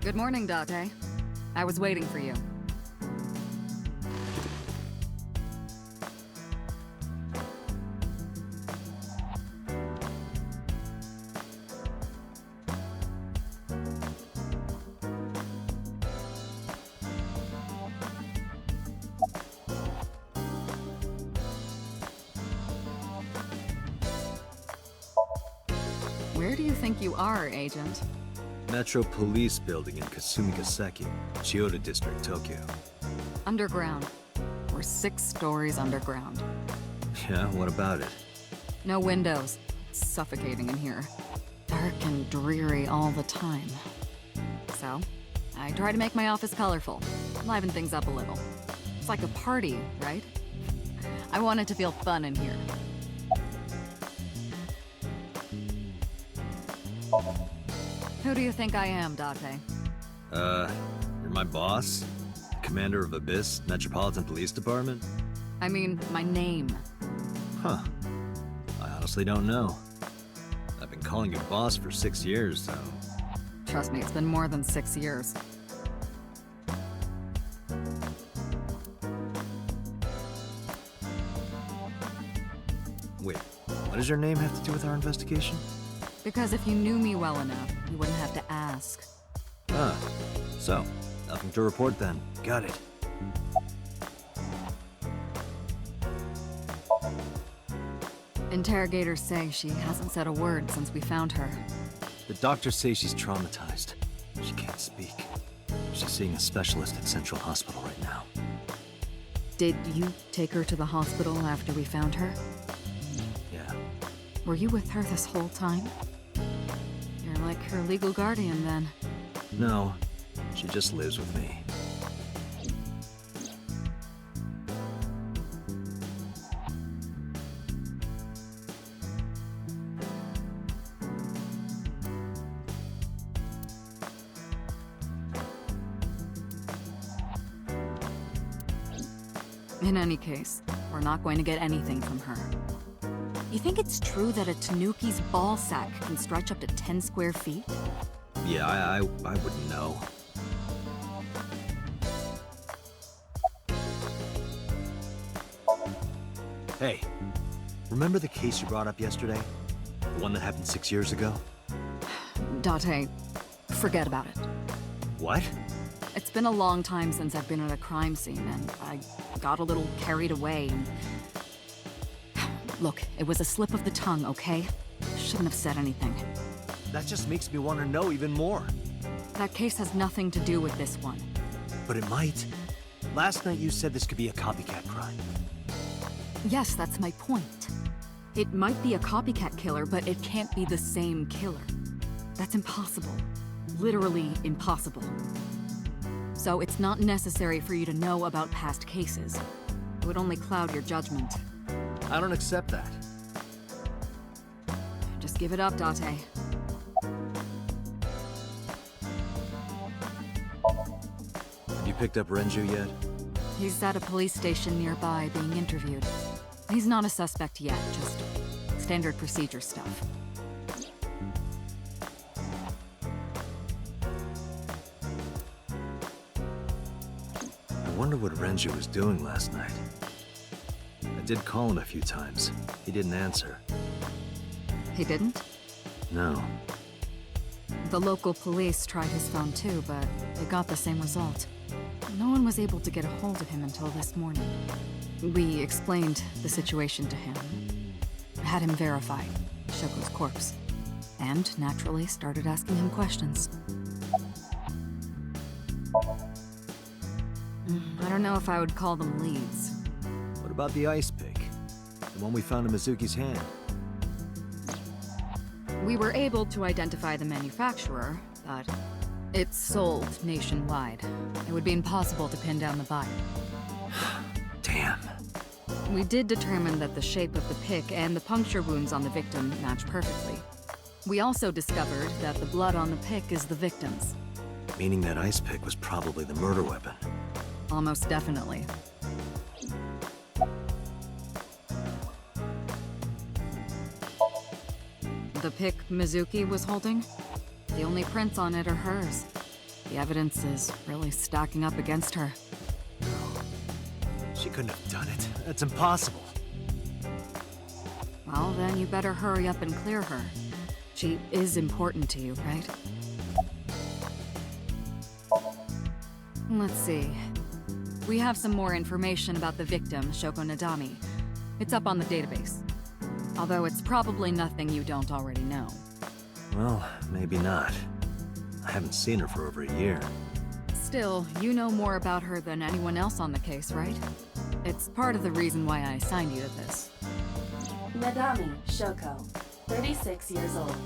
Good morning, Date. I was waiting for you. Where do you think you are, Agent? Metro Police Building in Kasumigaseki, Chiyoda District, Tokyo. Underground. We're 6 stories underground. Yeah, what about it? No windows. It's suffocating in here. Dark and dreary all the time. So, I try to make my office colorful, liven things up a little. It's like a party, right? I want it to feel fun in here. Who do you think I am, Date? You're my boss? Commander of Abyss Metropolitan Police Department? I mean, my name. Huh. I honestly don't know. I've been calling you boss for 6 years, so... Trust me, it's been more than 6 years. Wait, what does your name have to do with our investigation? Because if you knew me well enough, you wouldn't have to ask. Ah, so, nothing to report then. Got it. Interrogators say she hasn't said a word since we found her. The doctors say she's traumatized. She can't speak. She's seeing a specialist at Central Hospital right now. Did you take her to the hospital after we found her? Yeah. Were you with her this whole time? You're like her legal guardian, then. No, she just lives with me. In any case, we're not going to get anything from her. You think it's true that a tanuki's ball sack can stretch up to 10 square feet? Yeah, I wouldn't know. Hey, remember the case you brought up yesterday? The one that happened 6 years ago? Date, forget about it. What? It's been a long time since I've been at a crime scene, and I got a little carried away, and... Look, it was a slip of the tongue, okay? Shouldn't have said anything. That just makes me want to know even more. That case has nothing to do with this one. But it might. Last night you said this could be a copycat crime. Yes, that's my point. It might be a copycat killer, but it can't be the same killer. That's impossible. Literally impossible. So it's not necessary for you to know about past cases. It would only cloud your judgment. I don't accept that. Just give it up, Date. Have you picked up Renju yet? He's at a police station nearby being interviewed. He's not a suspect yet, just standard procedure stuff. I wonder what Renju was doing last night. I did call him a few times. He didn't answer. He didn't? No. The local police tried his phone too, but they got the same result. No one was able to get a hold of him until this morning. We explained the situation to him, had him verify Shoko's corpse, and naturally started asking him questions. I don't know if I would call them leads. What about the ice pick? The one we found in Mizuki's hand? We were able to identify the manufacturer, but it's sold nationwide. It would be impossible to pin down the buyer. Damn. We did determine that the shape of the pick and the puncture wounds on the victim match perfectly. We also discovered that the blood on the pick is the victim's. Meaning that ice pick was probably the murder weapon. Almost definitely. The pick Mizuki was holding? The only prints on it are hers. The evidence is really stacking up against her. She couldn't have done it. That's impossible. Well, then you better hurry up and clear her. She is important to you, right? Let's see. We have some more information about the victim, Shoko Nadami. It's up on the database. Although it's probably nothing you don't already know. Well, maybe not. I haven't seen her for over a year. Still, you know more about her than anyone else on the case, right? It's part of the reason why I assigned you to this. Nadami Shoko, 36 years old.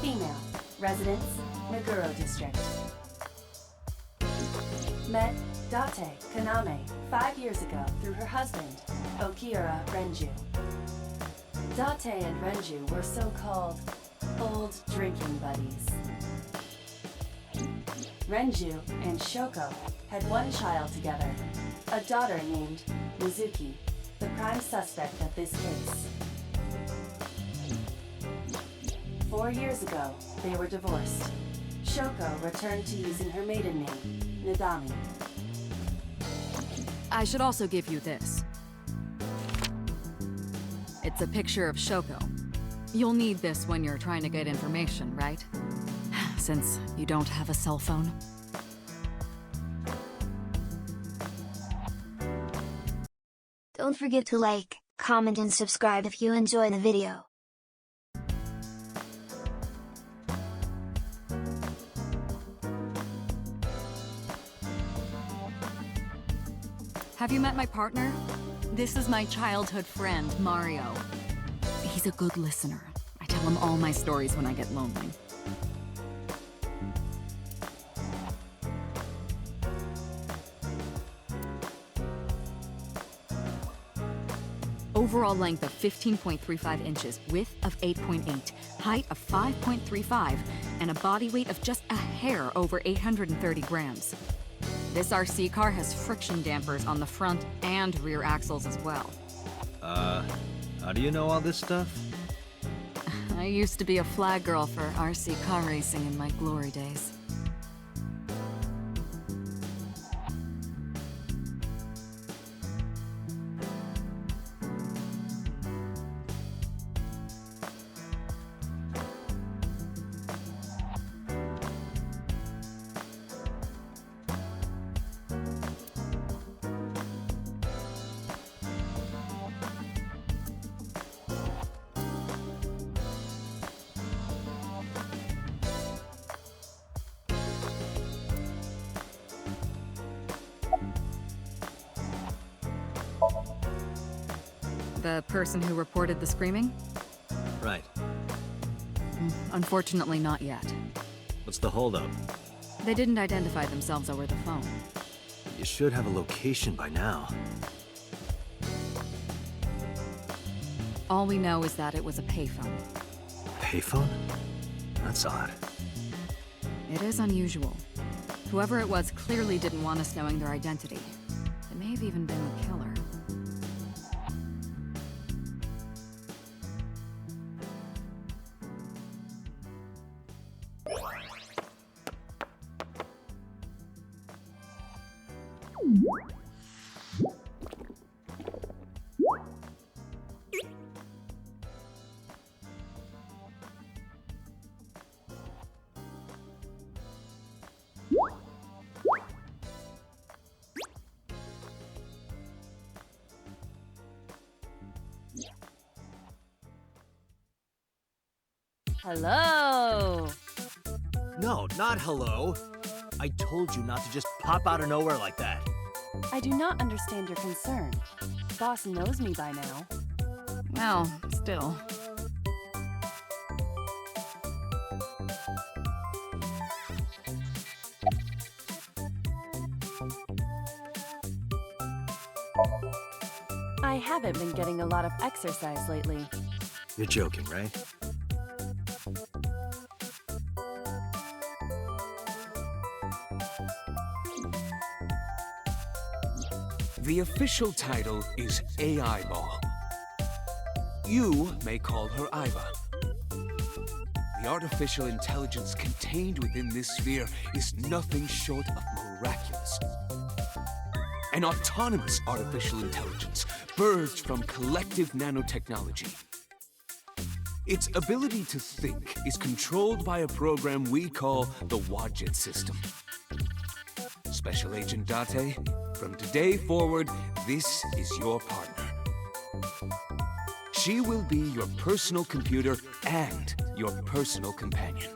Female, residence, Meguro District. Met Date Kaname 5 years ago through her husband, Okiura Renju. Date and Renju were so-called old drinking buddies. Renju and Shoko had one child together, a daughter named Mizuki, the prime suspect of this case. 4 years ago, they were divorced. Shoko returned to using her maiden name, Nadami. I should also give you this. It's a picture of Shoko. You'll need this when you're trying to get information, right? Since you don't have a cell phone. Don't forget to like, comment and subscribe if you enjoy the video. Have you met my partner? This is my childhood friend, Mario. He's a good listener. I tell him all my stories when I get lonely. Overall length of 15.35 inches, width of 8.8, height of 5.35, and a body weight of just a hair over 830 grams. This RC car has friction dampers on the front and rear axles as well. How do you know all this stuff? I used to be a flag girl for RC car racing in my glory days. The person who reported the screaming? Right. Unfortunately, not yet. What's the holdup? They didn't identify themselves over the phone. You should have a location by now. All we know is that it was a payphone. Payphone? That's odd. It is unusual. Whoever it was clearly didn't want us knowing their identity. It may have even been the killer. Hello! No, not hello. I told you not to just pop out of nowhere like that. I do not understand your concern. Boss knows me by now. Well, still. I haven't been getting a lot of exercise lately. You're joking, right? The official title is AI Ball. You may call her Iva. The artificial intelligence contained within this sphere is nothing short of miraculous. An autonomous artificial intelligence birthed from collective nanotechnology. Its ability to think is controlled by a program we call the Wadjet system. Special Agent Date, from today forward, this is your partner. She will be your personal computer and your personal companion.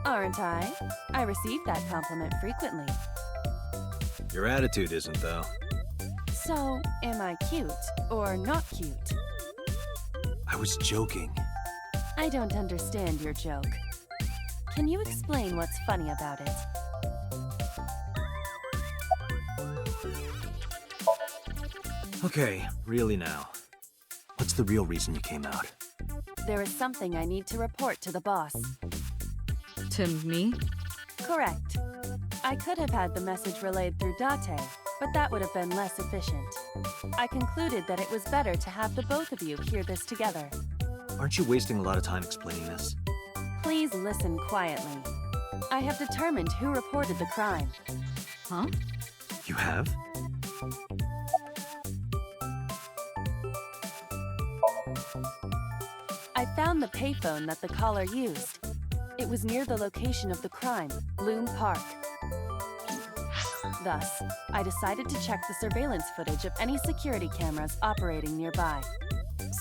Aren't I? I receive that compliment frequently. Your attitude isn't, though. So, am I cute or not cute? I was joking. I don't understand your joke. Can you explain what's funny about it? Okay, really now. What's the real reason you came out? There is something I need to report to the boss. To me? Correct. I could have had the message relayed through Date, but that would have been less efficient. I concluded that it was better to have the both of you hear this together. Aren't you wasting a lot of time explaining this? Please listen quietly. I have determined who reported the crime. Huh? You have? I found the payphone that the caller used. It was near the location of the crime, Bloom Park. Thus, I decided to check the surveillance footage of any security cameras operating nearby.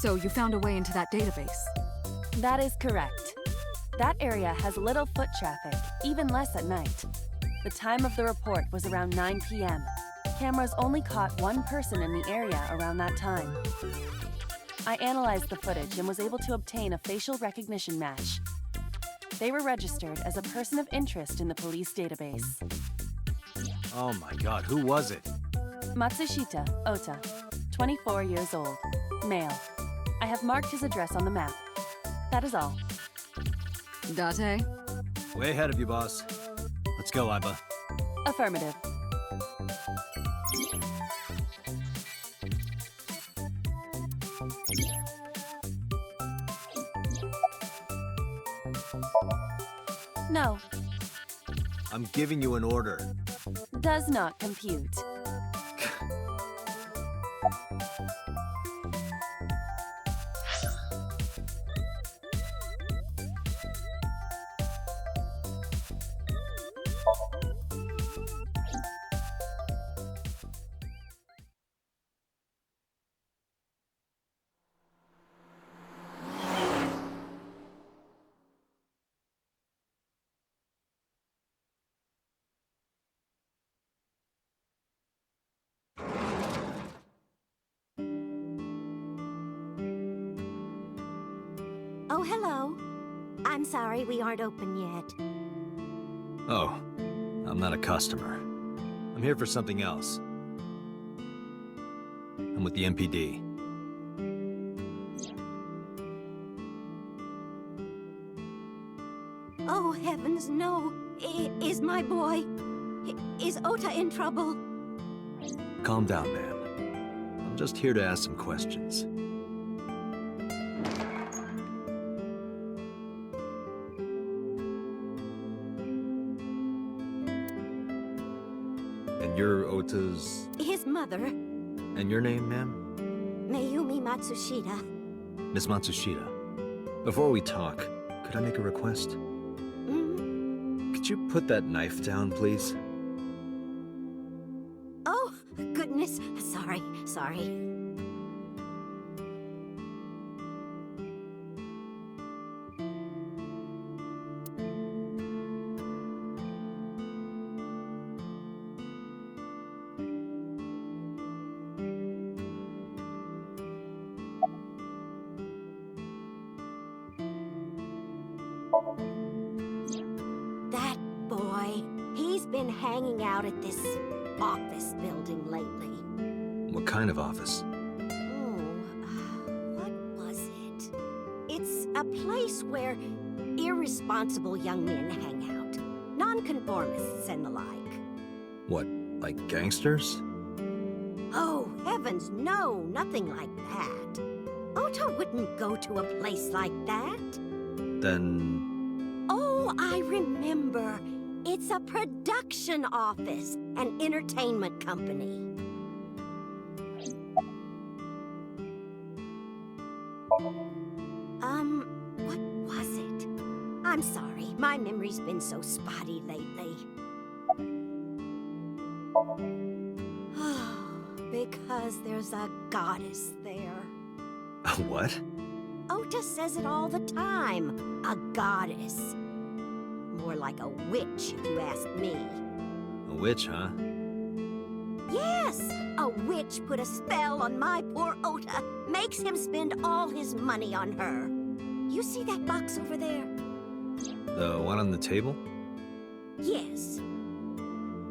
So you found a way into that database? That is correct. That area has little foot traffic, even less at night. The time of the report was around 9 p.m. Cameras only caught one person in the area around that time. I analyzed the footage and was able to obtain a facial recognition match. They were registered as a person of interest in the police database. Oh my god, who was it? Matsushita Ota, 24 years old, male. I have marked his address on the map. That is all. Date? Way ahead of you, boss. Let's go, Iba. Affirmative. No, I'm giving you an order. does not compute. Oh, hello. I'm sorry we aren't open yet. Oh, I'm not a customer. I'm here for something else. I'm with the MPD. Oh, heavens, no. Is my boy... Is Ota in trouble? Calm down, ma'am. I'm just here to ask some questions. And you're Ota's... His mother, And your name, ma'am? Mayumi Matsushita. Miss Matsushita. Before we talk, could I make a request? Could you put that knife down, please? Oh, goodness. Sorry. That boy, he's been hanging out at this office building lately. What kind of office? A place where irresponsible young men hang out. Nonconformists and the like. What, like gangsters? Oh, heavens, no, nothing like that. Ota wouldn't go to a place like that. Then... Oh, I remember. It's a production office, an entertainment company. What was it? I'm sorry, my memory's been so spotty lately. Because there's a goddess there. What? Ota says it all the time. A goddess. More like a witch, if you ask me. A witch, huh? Yes! A witch put a spell on my poor Ota. Makes him spend all his money on her. You see that box over there? The one on the table? Yes.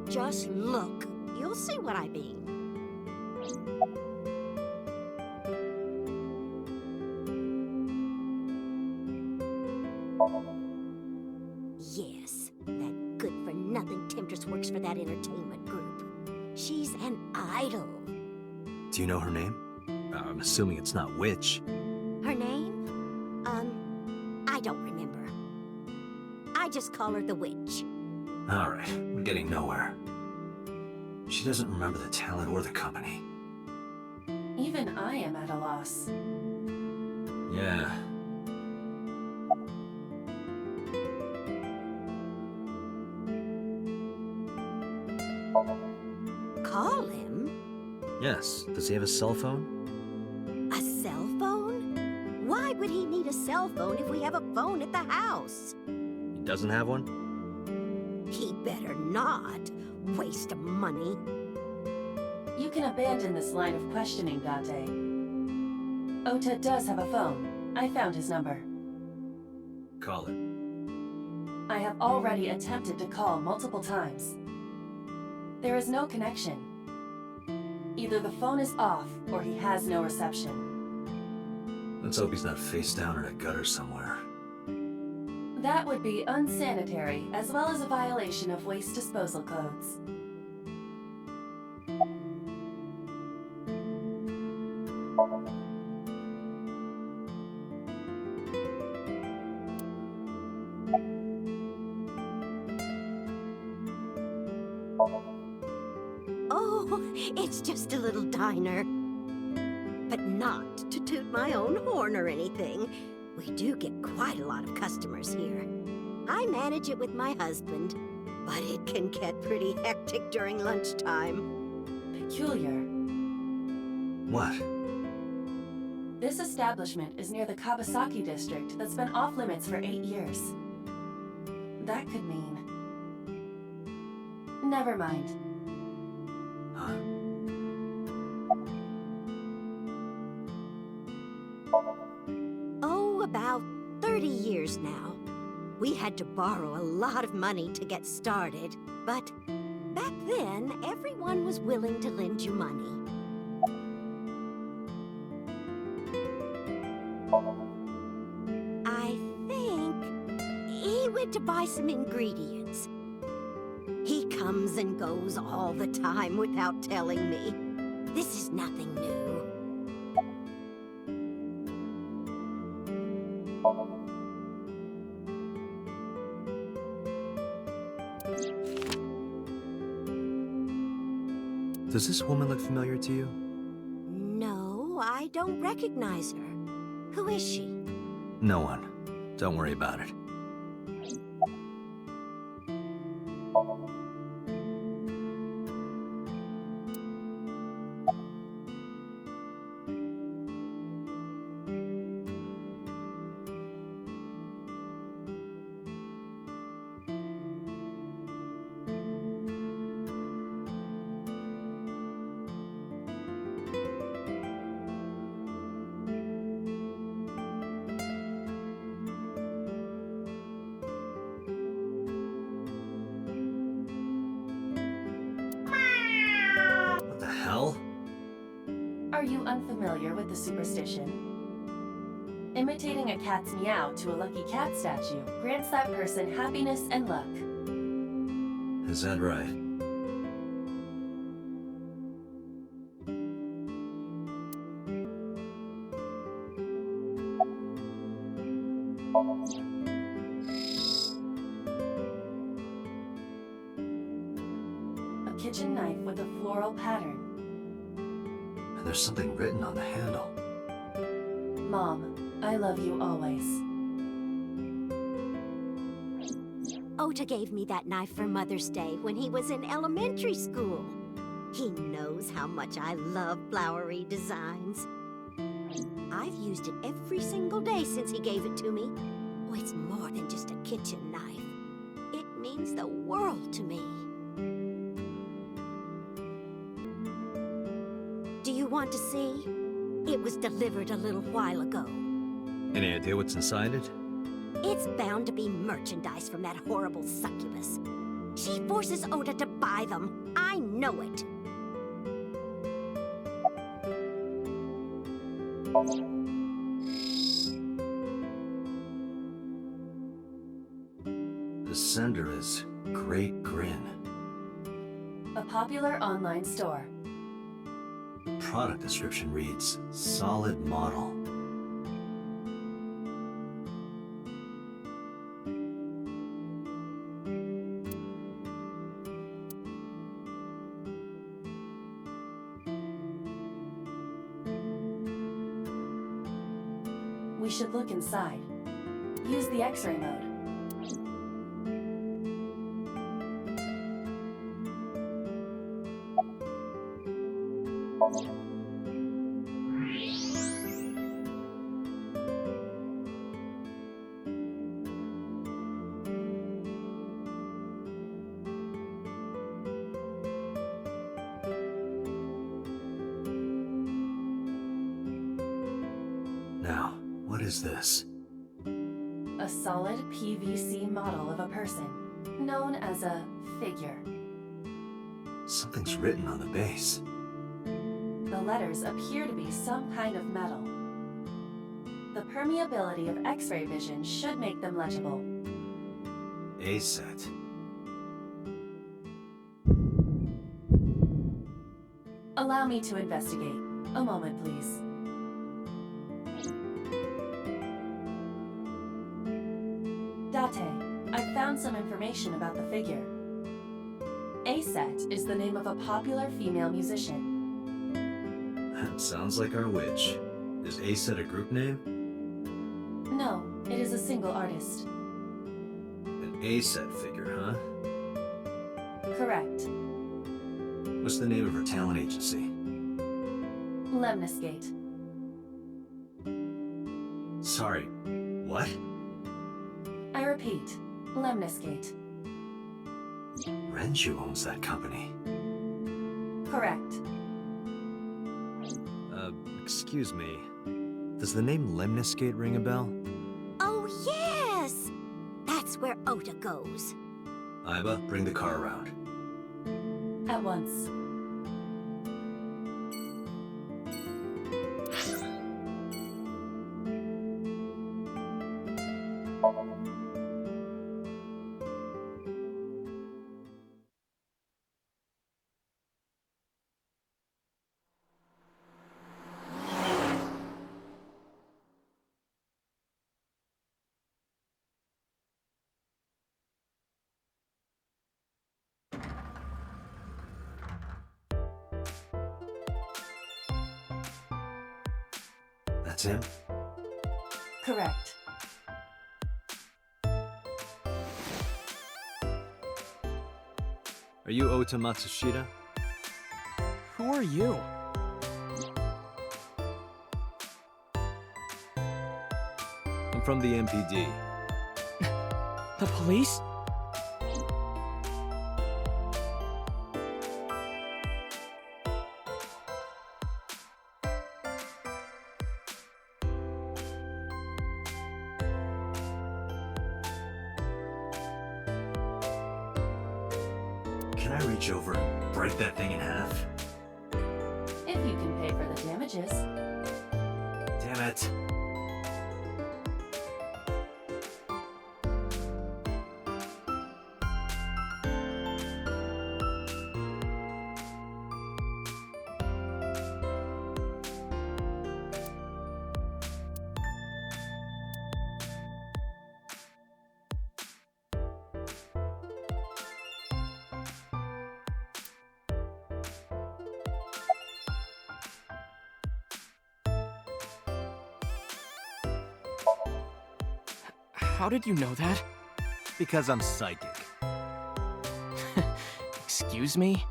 Just look. You'll see what I mean. Yes, that good-for-nothing temptress works for that entertainment group. She's an idol. Do you know her name? I'm assuming it's not witch. Her name? I don't remember. I just call her the witch. Alright, we're getting nowhere. She doesn't remember the talent or the company. Even I am at a loss. Yeah. Call him? Yes. Does he have a cell phone? A cell phone? Why would he need a cell phone if we have a phone at the house? He doesn't have one? He better not. Waste of money. You can abandon this line of questioning, Date. Ota does have a phone. I found his number. Call it. I have already attempted to call multiple times. There is no connection. Either the phone is off, or he has no reception. Let's hope he's not face down in a gutter somewhere. That would be unsanitary, as well as a violation of waste disposal codes. Oh, it's just a little diner. But not to toot my own horn or anything. We do get quite a lot of customers here. I manage it with my husband, but it can get pretty hectic during lunchtime. Peculiar. What? This establishment is near the Kawasaki district that's been off limits for 8 years. That could mean... Never mind. Huh? Oh, about 30 years now. We had to borrow a lot of money to get started, but back then, everyone was willing to lend you money. I think he went to buy some ingredients. He comes and goes all the time without telling me. This is nothing new. Does this woman look familiar to you? No, I don't recognize her. Who is she? No one. Don't worry about it. What the hell? Are you unfamiliar with the superstition? Imitating a cat's meow to a lucky cat statue grants that person happiness and luck. Is that right? A kitchen knife with a floral pattern. And there's something written on the handle. Mom, I love you always. Ota gave me that knife for Mother's Day when he was in elementary school. He knows how much I love flowery designs. I've used it every single day since he gave it to me. Oh, it's more than just a kitchen knife. It means the world to me. Do you want to see? It was delivered a little while ago. Any idea what's inside it? It's bound to be merchandise from that horrible succubus. She forces Ota to buy them. I know it. The sender is Great Grin. A popular online store. Product description reads, solid model. We should look inside. Use the X-ray mode. Now, what is this? A solid PVC model of a person, known as a figure. Something's written on the base. The letters appear to be some kind of metal. The permeability of X-ray vision should make them legible. A set. Allow me to investigate. A moment, please. Date, I've found some information about the figure. A-set is the name of a popular female musician. That sounds like our witch. Is A set a group name? No, it is a single artist. An A set figure, huh? Correct. What's the name of her talent agency? Lemniscate. Sorry, what? I repeat, Lemniscate. Renju owns that company. Correct. Excuse me. Does the name Lemniscate ring a bell? Oh, yes! That's where Ota goes. Iba, bring the car around. At once. That's him? Correct. Are you Ota Matsushita? Who are you? I'm from the MPD. The police? Can I reach over and break that thing in half? If you can pay for the damages. Damn it. How did you know that? Because I'm psychic. Excuse me?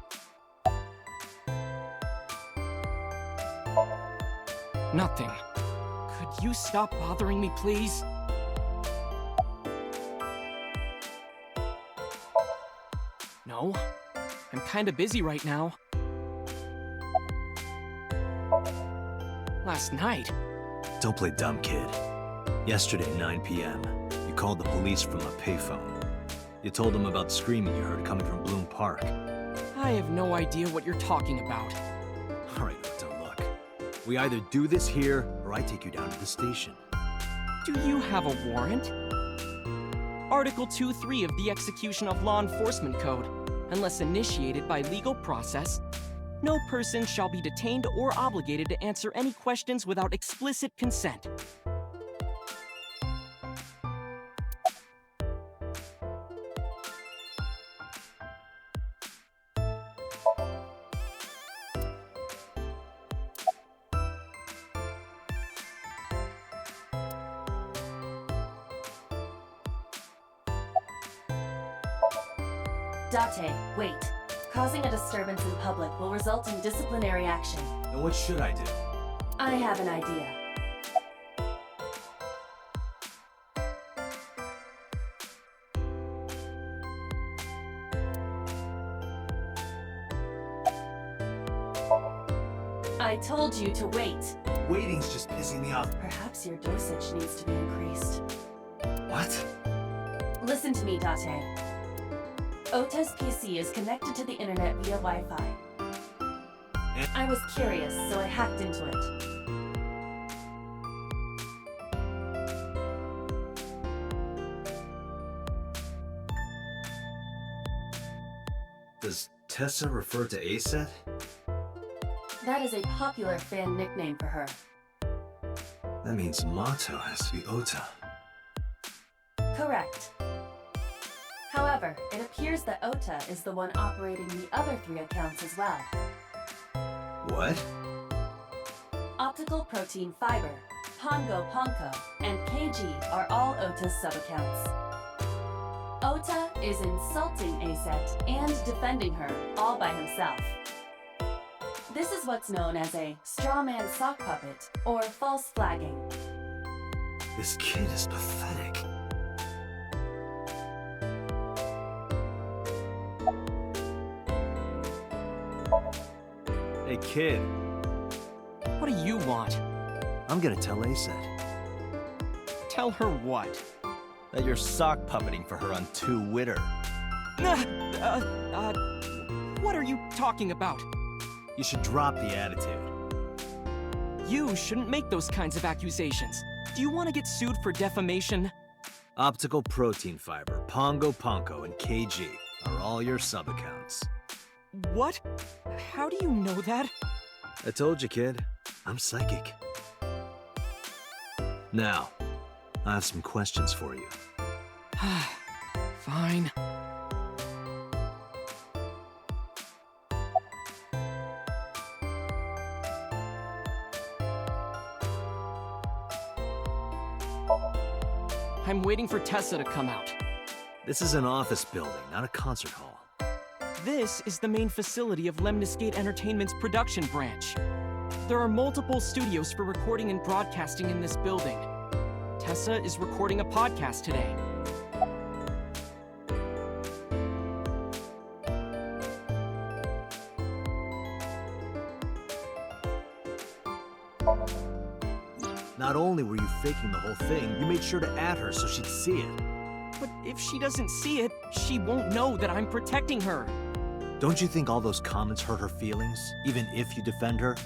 Nothing. Could you stop bothering me, please? No, I'm kinda busy right now. Last night? Don't play dumb, kid. Yesterday, 9 p.m., you called the police from a payphone. You told them about the screaming you heard coming from Bloom Park. I have no idea what you're talking about. All right, Ota, look. We either do this here, or I take you down to the station. Do you have a warrant? Article 2.3 of the Execution of Law Enforcement Code. Unless initiated by legal process, no person shall be detained or obligated to answer any questions without explicit consent. Date, wait. Causing a disturbance in public will result in disciplinary action. And what should I do? I have an idea. I told you to wait. Waiting's just pissing me off. Perhaps your dosage needs to be increased. What? Listen to me, Date. Ota's PC is connected to the internet via Wi-Fi. I was curious, so I hacked into it. Does Tessa refer to Aset? That is a popular fan nickname for her. That means Mato has to be Ota. Correct. However, it appears that Ota is the one operating the other 3 accounts as well. What? Optical Protein Fiber, Pongo Ponko, and KG are all Ota's sub-accounts. Ota is insulting Aset and defending her all by himself. This is what's known as a strawman sock puppet or false flagging. This kid is pathetic. Hey, kid. What do you want? I'm gonna tell Aset Tell her what? that you're sock puppeting for her on Twitter. What are you talking about? You should drop the attitude. You shouldn't make those kinds of accusations. Do you want to get sued for defamation? Optical Protein Fiber, Pongo Ponko, and KG are all your sub-accounts. What? How do you know that? I told you, kid. I'm psychic. Now, I have some questions for you. Fine. I'm waiting for Tessa to come out. This is an office building, not a concert hall. This is the main facility of Lemniscate Entertainment's production branch. There are multiple studios for recording and broadcasting in this building. Tessa is recording a podcast today. Not only were you faking the whole thing, you made sure to add her so she'd see it. But if she doesn't see it, she won't know that I'm protecting her. Don't you think all those comments hurt her feelings, even if you defend her?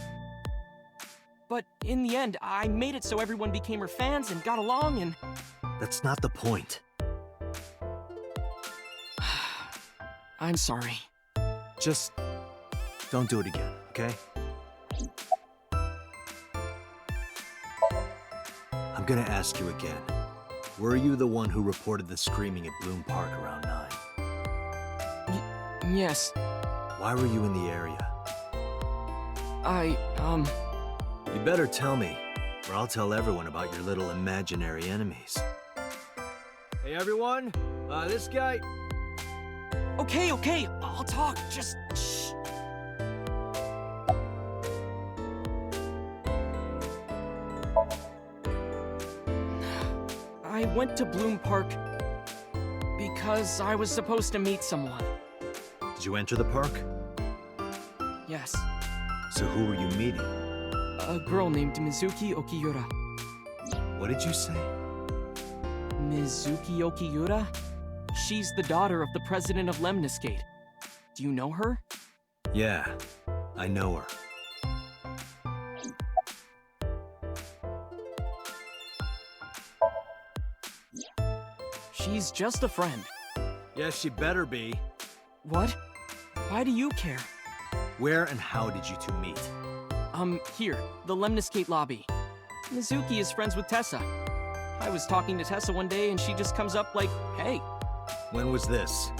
But in the end, I made it so everyone became her fans and got along and... That's not the point. I'm sorry. Just don't do it again, okay? I'm gonna ask you again. Were you the one who reported the screaming at Bloom Park around 9? Yes. Why were you in the area? You better tell me, or I'll tell everyone about your little imaginary enemies. Hey everyone, this guy... Okay, I'll talk, just shh. I went to Bloom Park because I was supposed to meet someone. Did you enter the park? Yes, So who were you meeting? a girl named Mizuki Okiura. What did you say? Mizuki Okiura? She's the daughter of the president of Lemnis Gate. Do you know her? Yeah, I know her. She's just a friend. Yes, she better be. What? Why do you care? Where and how did you two meet? Here, the Lemnis Gate lobby. Mizuki is friends with Tessa. I was talking to Tessa one day and she just comes up like, hey. When was this?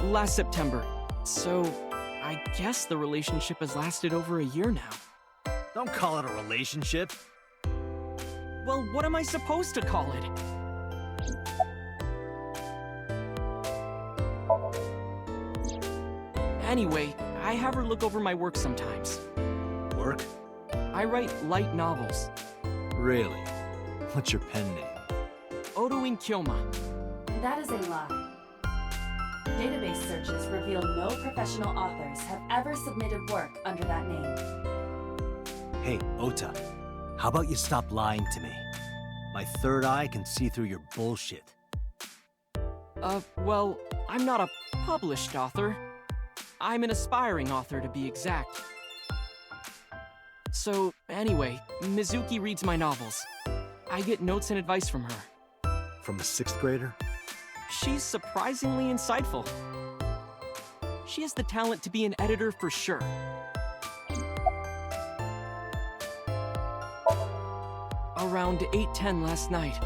Last September. So, I guess the relationship has lasted over a year now. Don't call it a relationship. Well, what am I supposed to call it? Anyway, I have her look over my work sometimes. Work? I write light novels. Really? What's your pen name? Odoin Kyoma. That is a lie. Database searches reveal no professional authors have ever submitted work under that name. Hey, Ota. How about you stop lying to me? My third eye can see through your bullshit. Well, I'm not a published author. I'm an aspiring author, to be exact. So, anyway, Mizuki reads my novels. I get notes and advice from her. From a 6th grader? She's surprisingly insightful. She has the talent to be an editor for sure. Around 8:10 last night,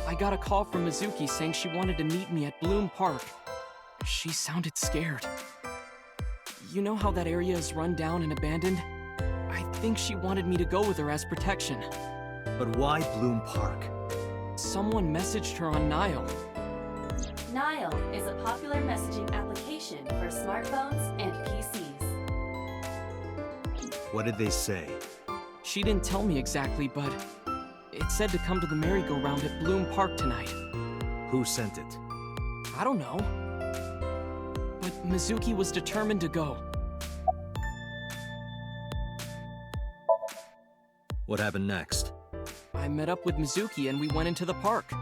I got a call from Mizuki saying she wanted to meet me at Bloom Park. She sounded scared. You know how that area is run down and abandoned? I think she wanted me to go with her as protection. But why Bloom Park? Someone messaged her on Nile. Nile is a popular messaging application for smartphones and PCs. What did they say? She didn't tell me exactly, but it said to come to the merry-go-round at Bloom Park tonight. Who sent it? I don't know. But Mizuki was determined to go. What happened next? I met up with Mizuki and we went into the park.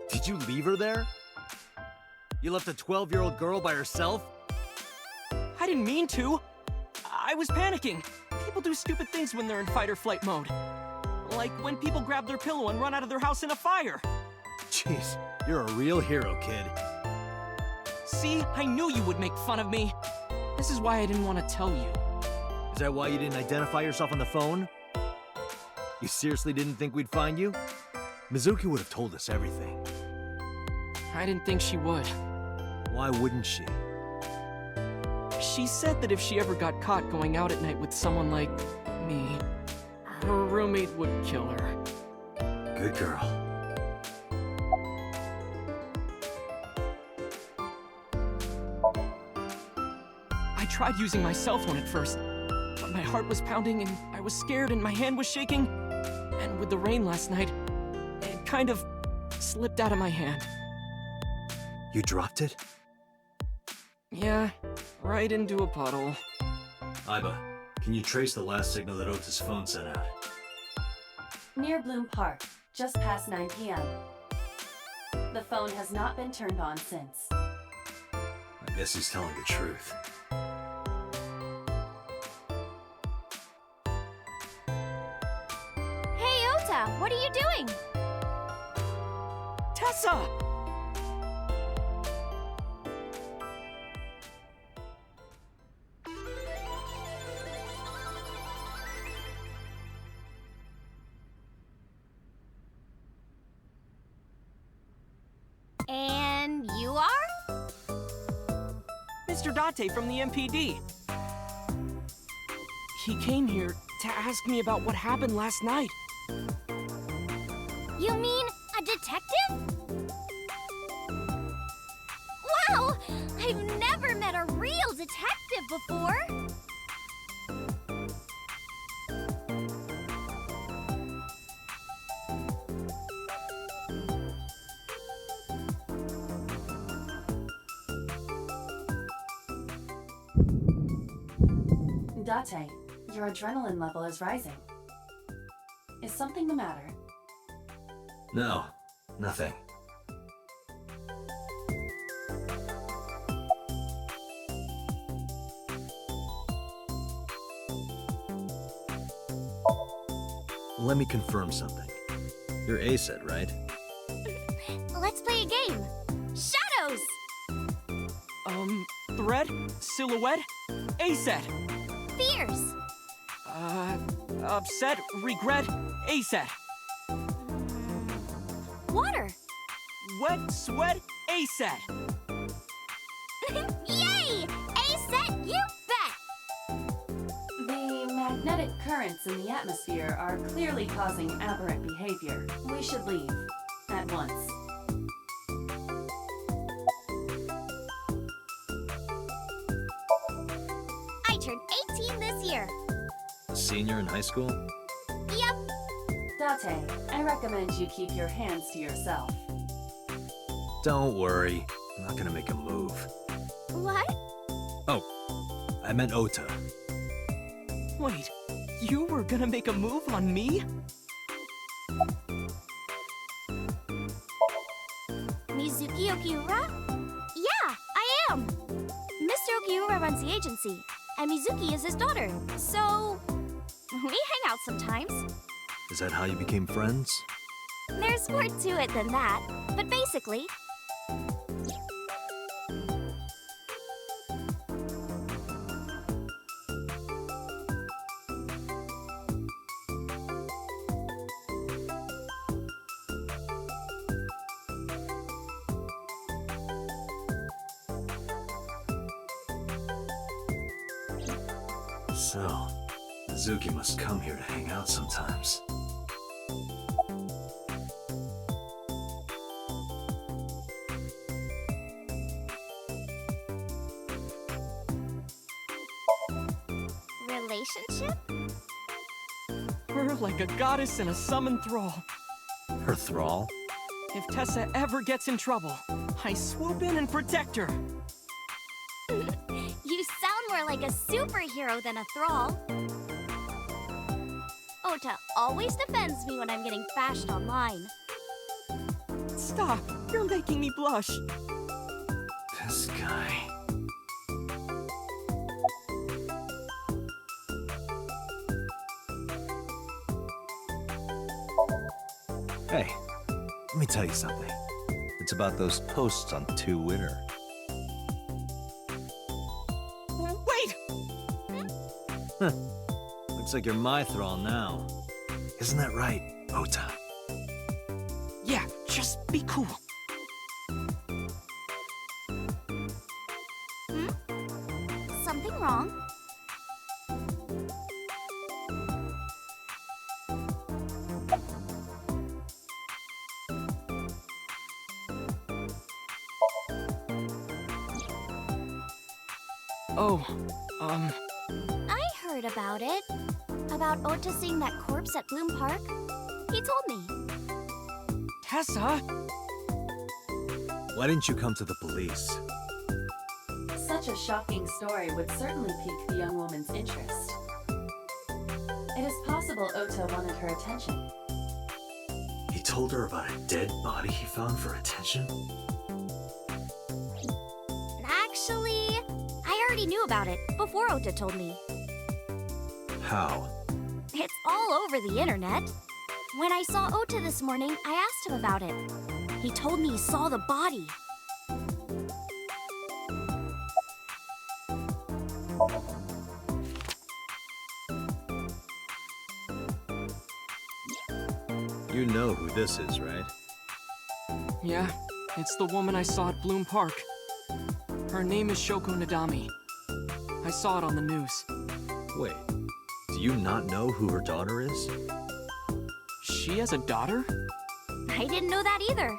Did you leave her there? You left a 12-year-old girl by herself? I didn't mean to. I was panicking. People do stupid things when they're in fight or flight mode. Like when people grab their pillow and run out of their house in a fire. Jeez, you're a real hero, kid. See, I knew you would make fun of me. This is why I didn't want to tell you. Is that why you didn't identify yourself on the phone? You seriously didn't think we'd find you? Mizuki would have told us everything. I didn't think she would. Why wouldn't she? She said that if she ever got caught going out at night with someone like me, her roommate would kill her. Good girl. I tried using my cell phone at first, but my heart was pounding and I was scared and my hand was shaking. And with the rain last night, it kind of slipped out of my hand. You dropped it? Yeah, right into a puddle. Aiba, can you trace the last signal that Ota's phone sent out? Near Bloom Park, just past 9 p.m. The phone has not been turned on since. I guess he's telling the truth. Hey, Ota, what are you doing? Tessa! Mr. Date from the MPD. He came here to ask me about what happened last night. You mean a detective? Wow! I've never met a real detective before! Date, your adrenaline level is rising. Is something the matter? No, nothing. Let me confirm something. You're ACET, right? Let's play a game! Shadows! Thread? Silhouette? ACET! Fears! Upset? Regret? ACET! Water! Wet? Sweat? ACET! Yay! ACET, you bet! The magnetic currents in the atmosphere are clearly causing aberrant behavior. We should leave. At once. I turned 18 this year. A senior in high school? Yep. Date, I recommend you keep your hands to yourself. Don't worry. I'm not gonna make a move. What? Oh, I meant Ota. Wait, you were gonna make a move on me? Mizuki Okiura? Yeah, I am! Mr. Okiura runs the agency, and Mizuki is his daughter, so we hang out sometimes. Is that how you became friends? There's more to it than that, but basically... So, Mizuki must come here to hang out sometimes. Relationship? We're like a goddess and a summoned thrall. Her thrall? If Tessa ever gets in trouble, I swoop in and protect her. You sound more like a superhero than a thrall. Ota always defends me when I'm getting bashed online. Stop! You're making me blush. This guy. Hey, let me tell you something. It's about those posts on Twitter. Wait! Looks like you're my thrall now. Isn't that right, Ota? Yeah, just be cool. Something wrong? Oh, I heard about it. About Ota seeing that corpse at Bloom Park. He told me. Tessa? Why didn't you come to the police? Such a shocking story would certainly pique the young woman's interest. It is possible Ota wanted her attention. He told her about a dead body he found for attention? Actually, I already knew about it before Ota told me. How? It's all over the internet. When I saw Ota this morning, I asked him about it. He told me he saw the body. You know who this is, right? Yeah, it's the woman I saw at Bloom Park. Her name is Shoko Nadami. I saw it on the news. Wait, do you not know who her daughter is? She has a daughter? I didn't know that either.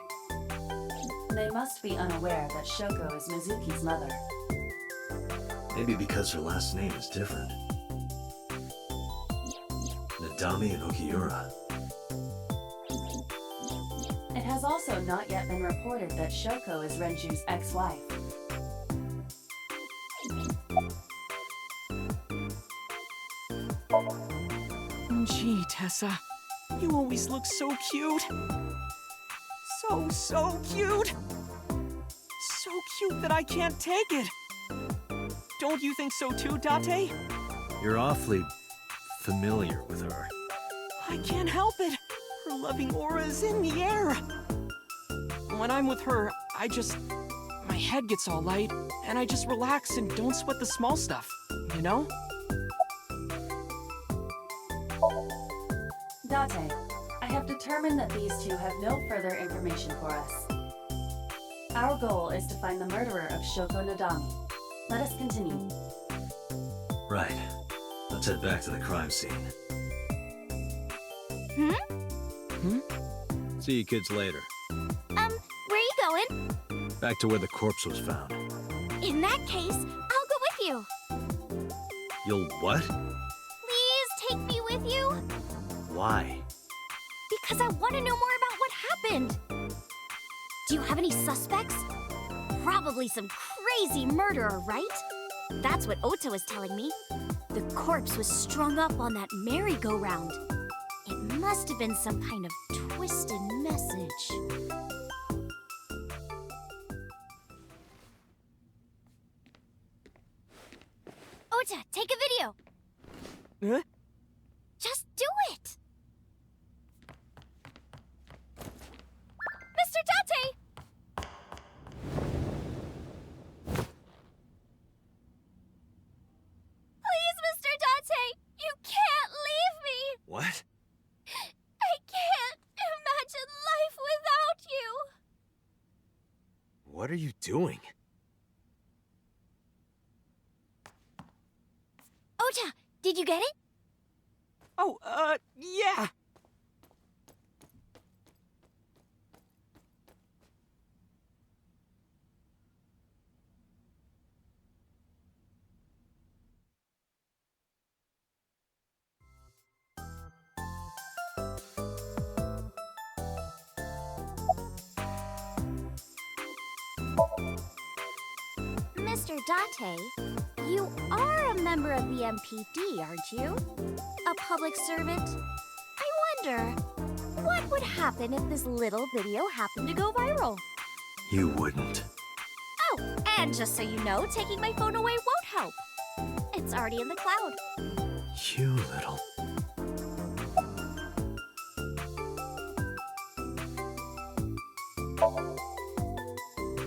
They must be unaware that Shoko is Mizuki's mother. Maybe because her last name is different. Nadami and Okiura. It has also not yet been reported that Shoko is Renju's ex-wife. Gee, Tessa. You always look so cute. So cute. So cute that I can't take it. Don't you think so too, Date? You're awfully familiar with her. I can't help it. Her loving aura is in the air. When I'm with her, my head gets all light, and I just relax and don't sweat the small stuff, you know? Date, I have determined that these two have no further information for us. Our goal is to find the murderer of Shoko Nadami. Let us continue. Right. Let's head back to the crime scene. See you kids later. Where are you going? Back to where the corpse was found. In that case, I'll go with you. You'll what? Please take me with you. Why? Because I want to know more about what happened. Do you have any suspects? Probably some crazy murderer, right? That's what Ota was telling me. The corpse was strung up on that merry-go-round. It must have been some kind of twisted message. Ota, take a video. Huh? Just do it. Mr. Date! Please, Mr. Date! You can't leave me! What? I can't imagine life without you! What are you doing? Ota, did you get it? Oh, yeah. Mr. Date, you are a member of the MPD, aren't you? A public servant? I wonder, what would happen if this little video happened to go viral? You wouldn't. Oh, and just so you know, taking my phone away won't help. It's already in the cloud. You little...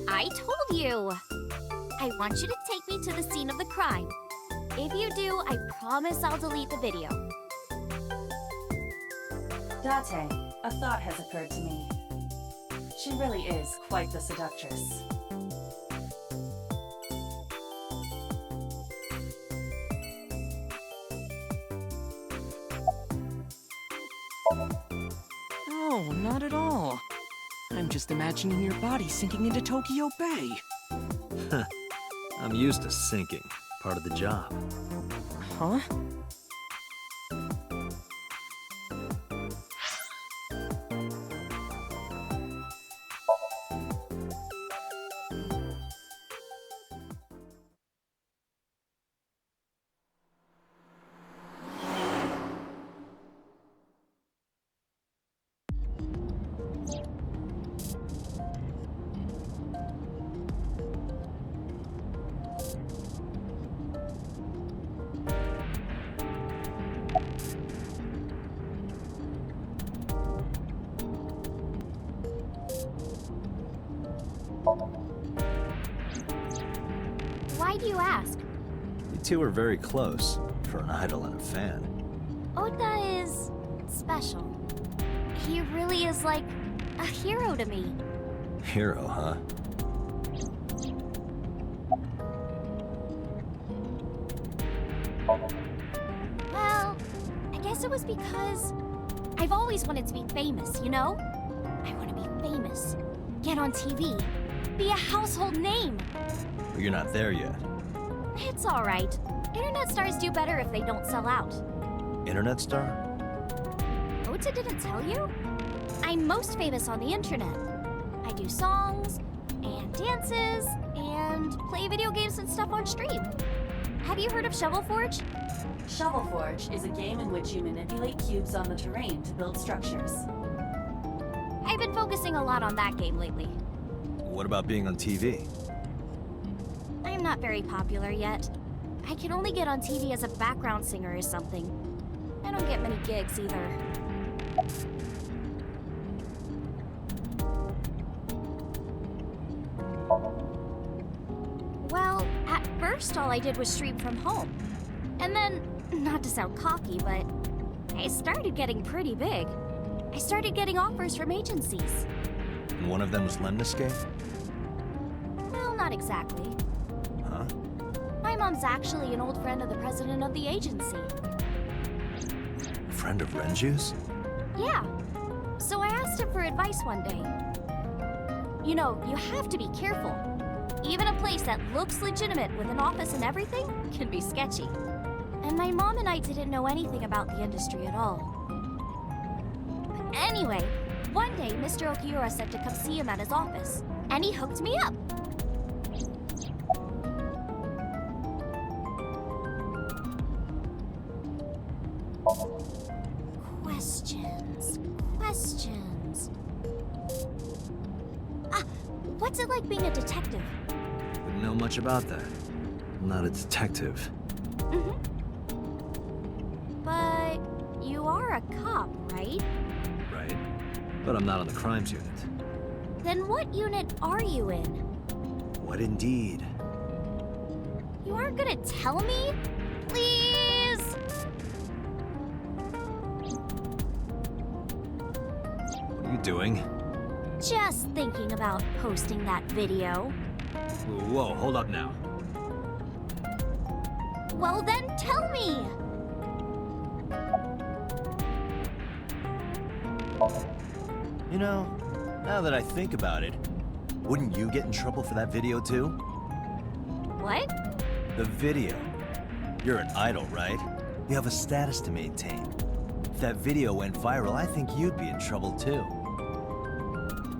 I told you! I want you to take me to the scene of the crime. If you do, I promise I'll delete the video. Date, a thought has occurred to me. She really is quite the seductress. Oh, not at all. I'm just imagining your body sinking into Tokyo Bay. I'm used to sinking. Part of the job. Huh? Why do you ask? You two are very close, for an idol and a fan. Ota is special. He really is like a hero to me. Hero, huh? Well, I guess it was because I've always wanted to be famous, you know? I want to be famous, get on TV, be a household name. But you're not there yet. It's alright. Internet stars do better if they don't sell out. Internet star? Ota didn't tell you? I'm most famous on the internet. I do songs, and dances, and play video games and stuff on stream. Have you heard of Shovel Forge? Shovel Forge is a game in which you manipulate cubes on the terrain to build structures. I've been focusing a lot on that game lately. What about being on TV? I'm not very popular yet. I can only get on TV as a background singer or something. I don't get many gigs either. Well, at first all I did was stream from home. And then, not to sound cocky, but I started getting pretty big. I started getting offers from agencies. And one of them was Lemniscape? Well, not exactly. Huh? My mom's actually an old friend of the president of the agency. A friend of Renju's? Yeah. So I asked him for advice one day. You know, you have to be careful. Even a place that looks legitimate with an office and everything can be sketchy. And my mom and I didn't know anything about the industry at all. Anyway, one day Mr. Okiura said to come see him at his office, and he hooked me up. Questions. What's it like being a detective? Wouldn't know much about that. I'm not a detective. But you are a cop, right? Right. But I'm not on the crimes unit. Then what unit are you in? What indeed? You aren't gonna tell me? Please? What are you doing? Just thinking about posting that video. Whoa, hold up now. Well then tell me! You know, now that I think about it, wouldn't you get in trouble for that video too? What? The video. You're an idol, right? You have a status to maintain. If that video went viral, I think you'd be in trouble too.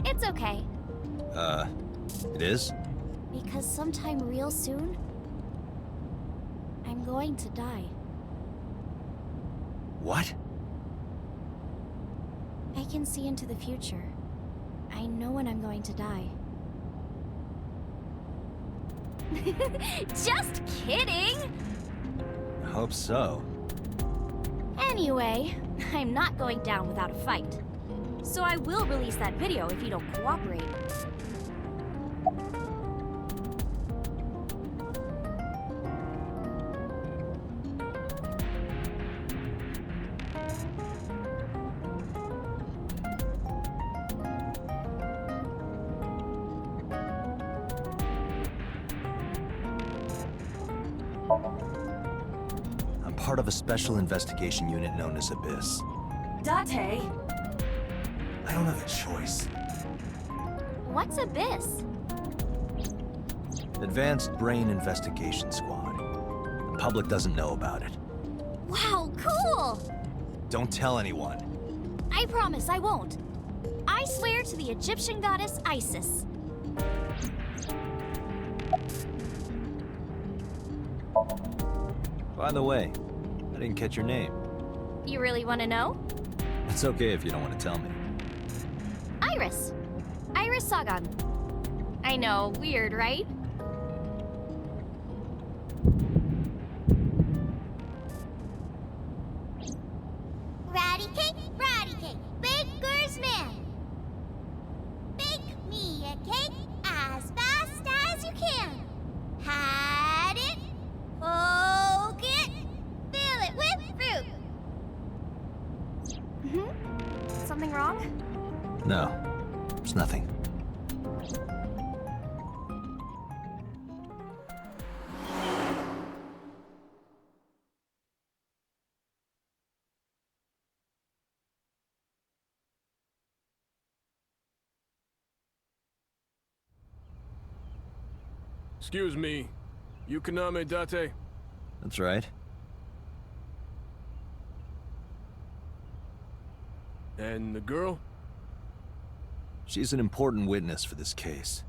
It's okay. It is? Because sometime real soon, I'm going to die. What? I can see into the future. I know when I'm going to die. Just kidding! I hope so. Anyway, I'm not going down without a fight. So I will release that video if you don't cooperate. I'm part of a special investigation unit known as Abyss. Date! I don't have a choice. What's Abyss? Advanced Brain Investigation Squad. The public doesn't know about it. Wow, cool! Don't tell anyone. I promise I won't. I swear to the Egyptian goddess Isis. By the way, I didn't catch your name. You really want to know? It's okay if you don't want to tell me. Iris. Iris Sagan. I know, weird, right? Ratty cake, baker's man. Bake me a cake as fast as you can. Had it, poke it, fill it with fruit. Something wrong? No, it's nothing. Excuse me. You Kaname Date? That's right. And the girl? She's an important witness for this case.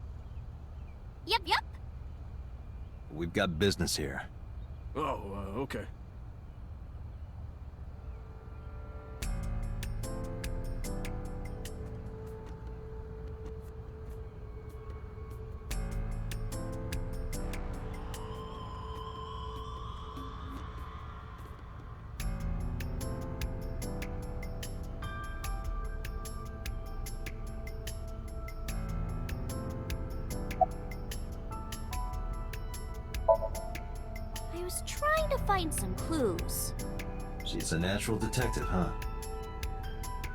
Yep, yep. We've got business here. Oh, okay. I was trying to find some clues. She's a natural detective, huh?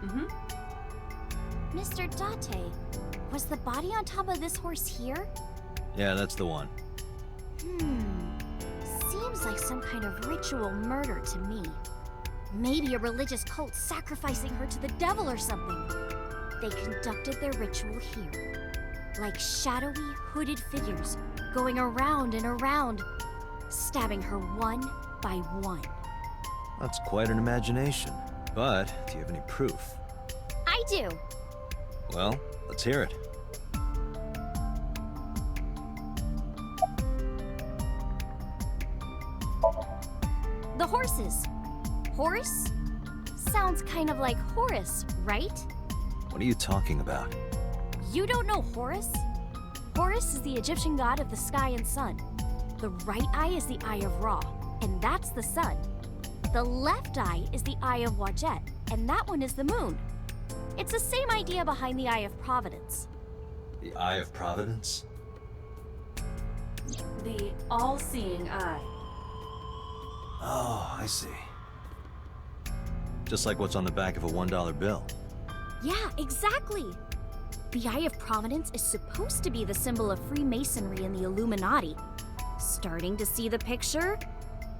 Mm-hmm. Mr. Date, was the body on top of this horse here? Yeah, that's the one. Seems like some kind of ritual murder to me. Maybe a religious cult sacrificing her to the devil or something. They conducted their ritual here. Like shadowy, hooded figures, going around and around, stabbing her one by one. That's quite an imagination. But, do you have any proof? I do. Well, let's hear it. The horses. Horse? Sounds kind of like Horus, right? What are you talking about? You don't know Horus? Horus is the Egyptian god of the sky and sun. The right eye is the eye of Ra, and that's the sun. The left eye is the eye of Wadjet, and that one is the moon. It's the same idea behind the eye of Providence. The Eye of Providence? The all-seeing eye. Oh, I see. Just like what's on the back of a $1 bill. Yeah, exactly. The Eye of Providence is supposed to be the symbol of Freemasonry and the Illuminati. Starting to see the picture?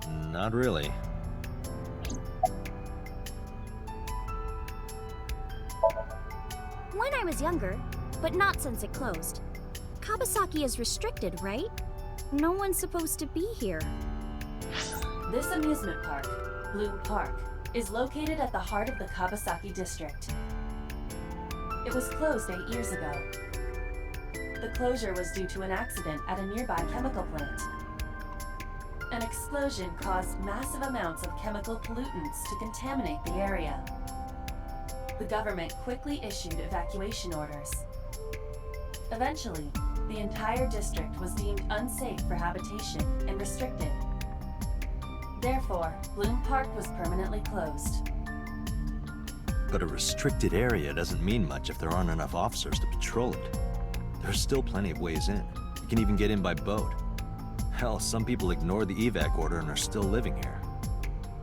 Not really. When I was younger, but not since it closed. Kawasaki is restricted, right? No one's supposed to be here. This amusement park, Bloom Park, is located at the heart of the Kawasaki district. It was closed 8 years ago. The closure was due to an accident at a nearby chemical plant. An explosion caused massive amounts of chemical pollutants to contaminate the area. The government quickly issued evacuation orders. Eventually, the entire district was deemed unsafe for habitation and restricted. Therefore, Bloom Park was permanently closed. But a restricted area doesn't mean much if there aren't enough officers to patrol it. There's still plenty of ways in. You can even get in by boat. Hell, some people ignore the evac order and are still living here.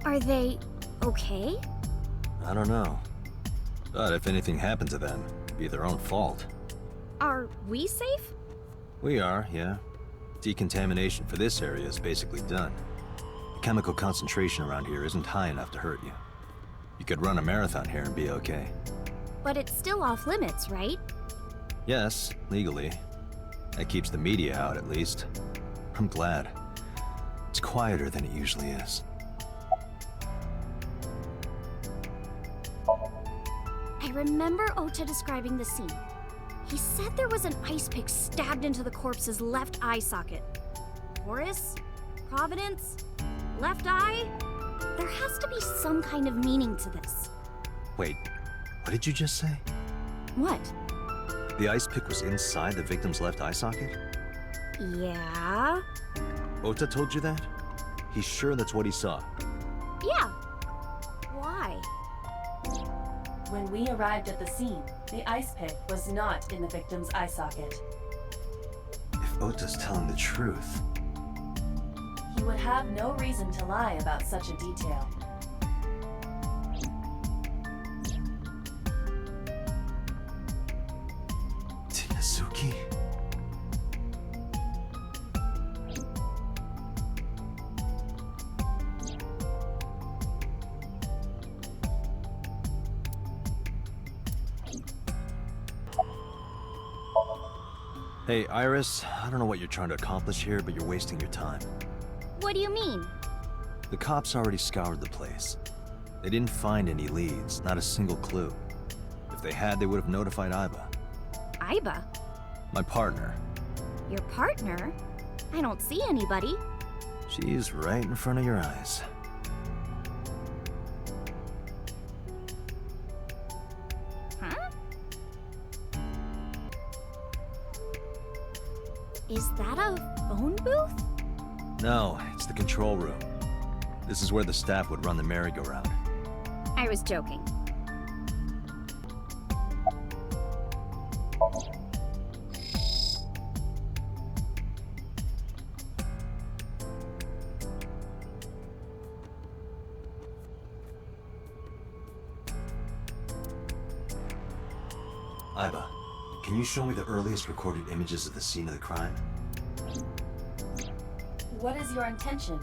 Are they okay? I don't know. But if anything happened to them, it'd be their own fault. Are we safe? We are, yeah. Decontamination for this area is basically done. The chemical concentration around here isn't high enough to hurt you. You could run a marathon here and be okay. But it's still off limits, right? Yes, legally. That keeps the media out, at least. I'm glad. It's quieter than it usually is. I remember Ota describing the scene. He said there was an ice pick stabbed into the corpse's left eye socket. Horus? Providence? Left eye? There has to be some kind of meaning to this. Wait, what did you just say? What? The ice pick was inside the victim's left eye socket? Yeah? Ota told you that? He's sure that's what he saw. Yeah. Why? When we arrived at the scene, the ice pick was not in the victim's eye socket. If Ota's telling the truth... He would have no reason to lie about such a detail. Tinazuki? Hey, Iris, I don't know what you're trying to accomplish here, but you're wasting your time. What do you mean? The cops already scoured the place. They didn't find any leads, not a single clue. If they had, they would have notified Iba. Iba? My partner. Your partner? I don't see anybody. She's right in front of your eyes. Huh? Is that a phone booth? No, it's the control room. This is where the staff would run the merry-go-round. I was joking. Iba, can you show me the earliest recorded images of the scene of the crime? What is your intention?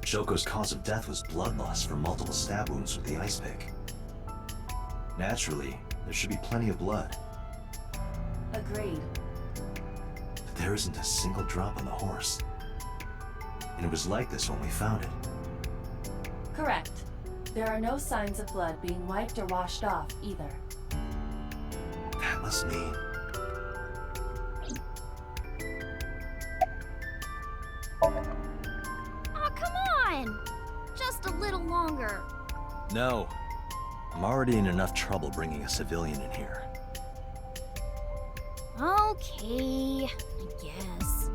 Shoko's cause of death was blood loss from multiple stab wounds with the ice pick. Naturally, there should be plenty of blood. Agreed. But there isn't a single drop on the horse. And it was like this when we found it. Correct. There are no signs of blood being wiped or washed off either. That must mean... Oh, come on! Just a little longer. No. I'm already in enough trouble bringing a civilian in here. Okay, I guess.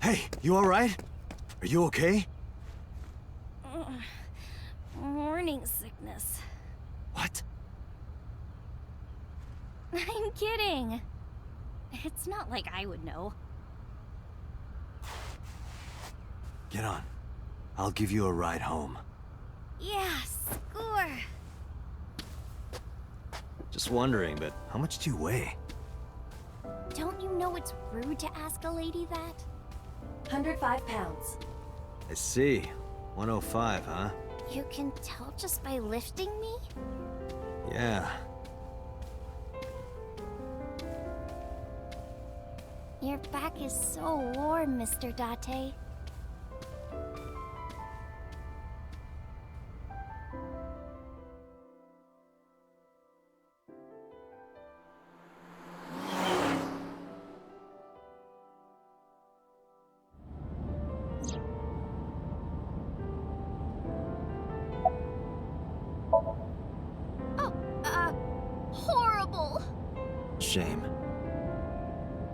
Hey, you alright? Are you okay? Morning sickness. What? I'm kidding. It's not like I would know. Get on. I'll give you a ride home. Yeah, score. Just wondering, but how much do you weigh? Don't you know it's rude to ask a lady that? 105 pounds. I see. 105, huh? You can tell just by lifting me? Yeah. Your back is so warm, Mr. Date. Horrible! Shame.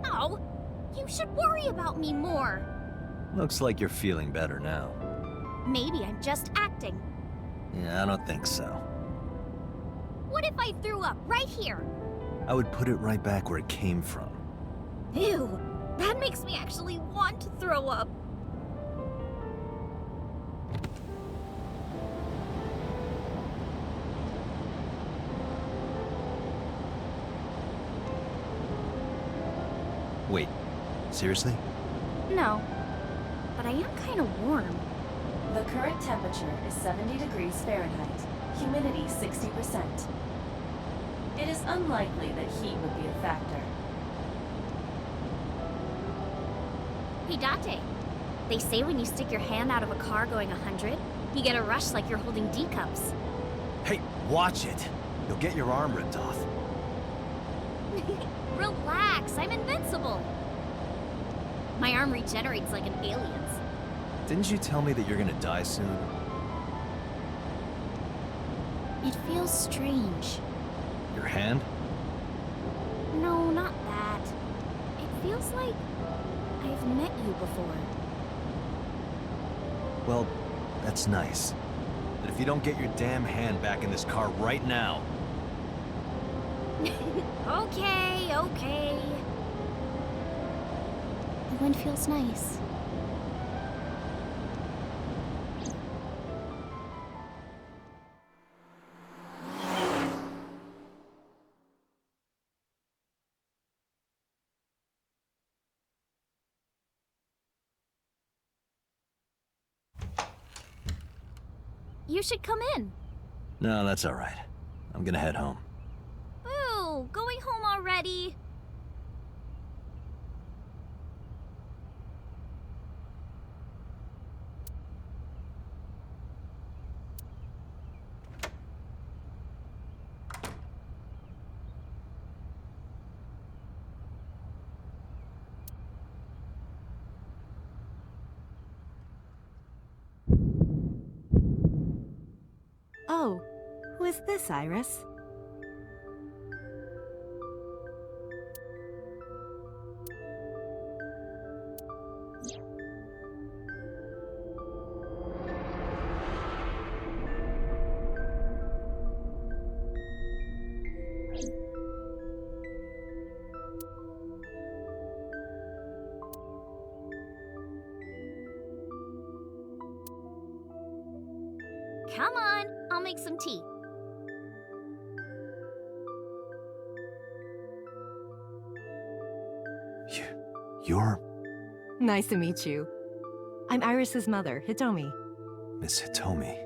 Oh, you should worry about me more. Looks like you're feeling better now. Maybe I'm just acting. Yeah, I don't think so. What if I threw up right here? I would put it right back where it came from. Ew, that makes me actually want to throw up. Wait, seriously? No, but I am kind of warm. The current temperature is 70 degrees Fahrenheit. Humidity 60%. It is unlikely that heat would be a factor. Hey, Date. They say when you stick your hand out of a car going 100, you get a rush like you're holding D cups. Hey, watch it! You'll get your arm ripped off. Relax, I'm invincible. My arm regenerates like an alien's. Didn't you tell me that you're gonna die soon? It feels strange. Your hand? No, not that. It feels like I've met you before. Well, that's nice. But if you don't get your damn hand back in this car right now... Okay, okay. The wind feels nice. You should come in. No, that's all right. I'm gonna head home. Ooh, going home already? Oh, who is this, Iris? Come on, I'll make some tea. You're Nice to meet you. I'm Iris's mother, Hitomi. Miss Hitomi.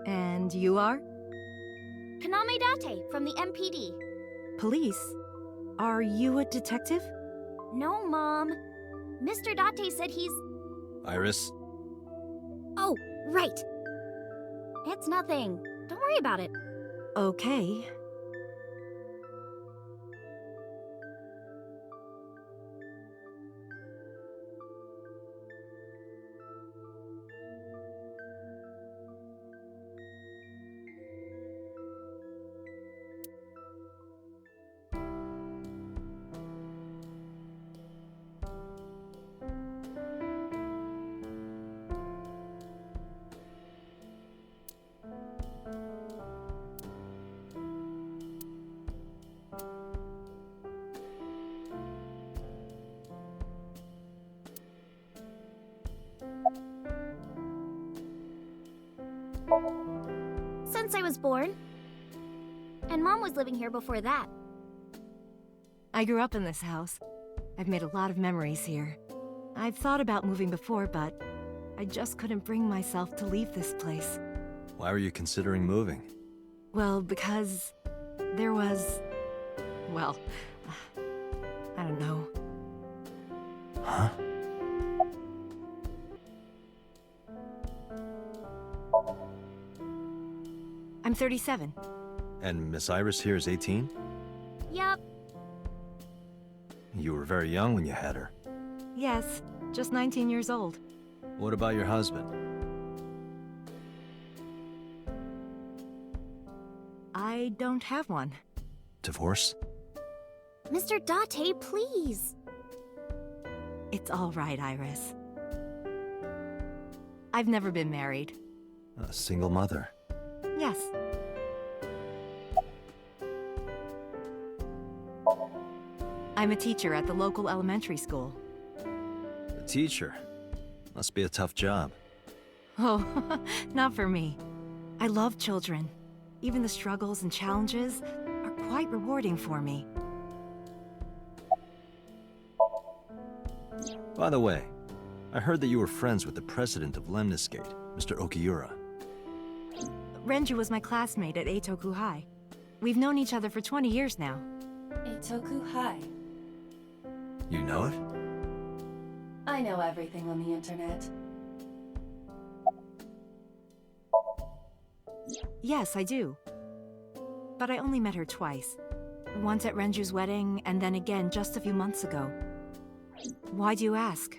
And you are? Kaname Date from the MPD. Police? Are you a detective? No, Mom. Mr. Date said he's... Iris? Oh, right. It's nothing. Don't worry about it. Okay. Since I was born. And Mom was living here before that. I grew up in this house. I've made a lot of memories here. I've thought about moving before, but I just couldn't bring myself to leave this place. Why were you considering moving? Well, because there was... well, I don't know. Huh? I'm 37. And Miss Iris here is 18? Yup. You were very young when you had her. Yes, just 19 years old. What about your husband? I don't have one. Divorce? Mr. Date, please. It's all right, Iris. I've never been married. A single mother? Yes. I'm a teacher at the local elementary school. A teacher? Must be a tough job. Oh, not for me. I love children. Even the struggles and challenges are quite rewarding for me. By the way, I heard that you were friends with the president of Lemniscate, Mr. Okiura. Renju was my classmate at Eitoku High. We've known each other for 20 years now. Eitoku High. You know it? I know everything on the internet. Yes, I do. But I only met her twice. Once at Renju's wedding, and then again just a few months ago. Why do you ask?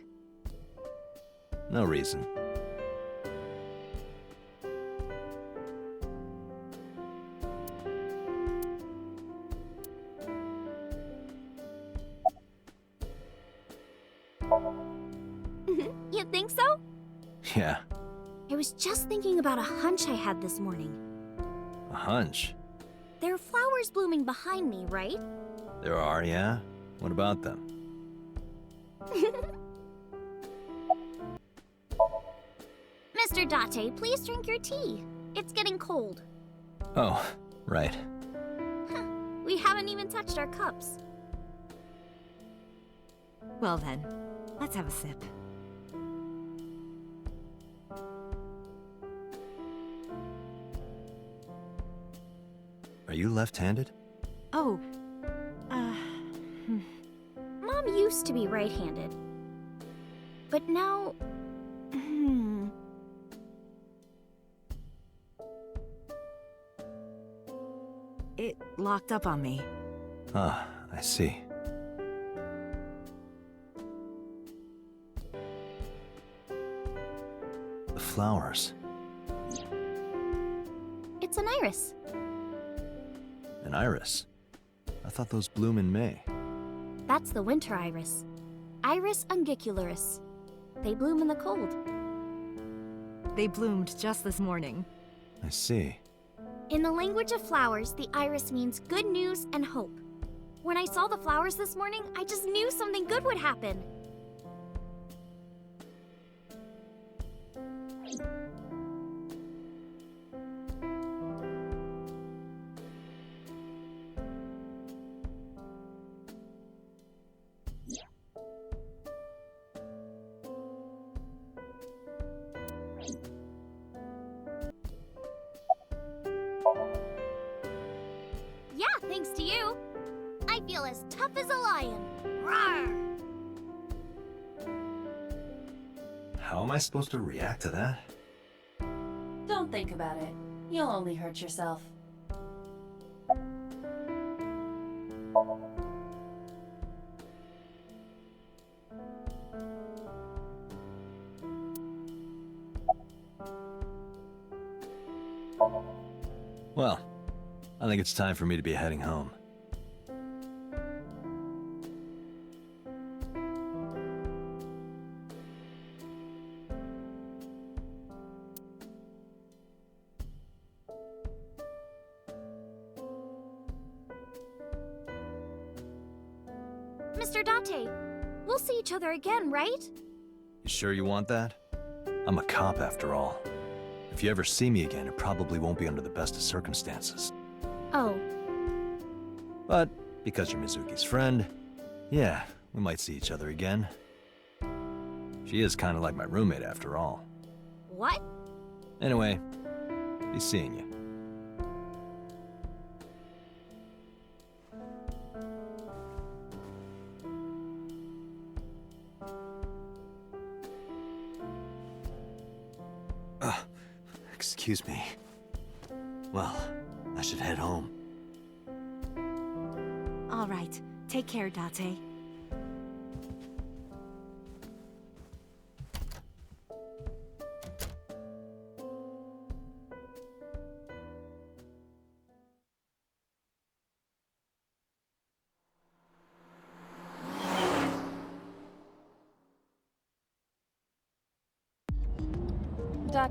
No reason. You think so? Yeah. I was just thinking about a hunch I had this morning. A hunch? There are flowers blooming behind me, right? There are, yeah? What about them? Mr. Date, please drink your tea. It's getting cold. Oh, right. We haven't even touched our cups. Well then, let's have a sip. Are you left-handed? Oh, Mom used to be right-handed. But now... It locked up on me. Ah, I see. The flowers. It's an iris. An iris? I thought those bloom in May. That's the winter iris. Iris ungicularis. They bloom in the cold. They bloomed just this morning. I see. In the language of flowers, the iris means good news and hope. When I saw the flowers this morning, I just knew something good would happen. Yeah, thanks to you. I feel as tough as a lion. Rawr! How am I supposed to react to that? Don't think about it. You'll only hurt yourself. Well, I think it's time for me to be heading home. Mr. Date, we'll see each other again, right? You sure you want that? I'm a cop after all. If you ever see me again, it probably won't be under the best of circumstances. Oh, But because you're Mizuki's friend, yeah, we might see each other again. She is kind of like my roommate after all. what? Anyway, be seeing you. Excuse me. Well, I should head home. All right. Take care, Date.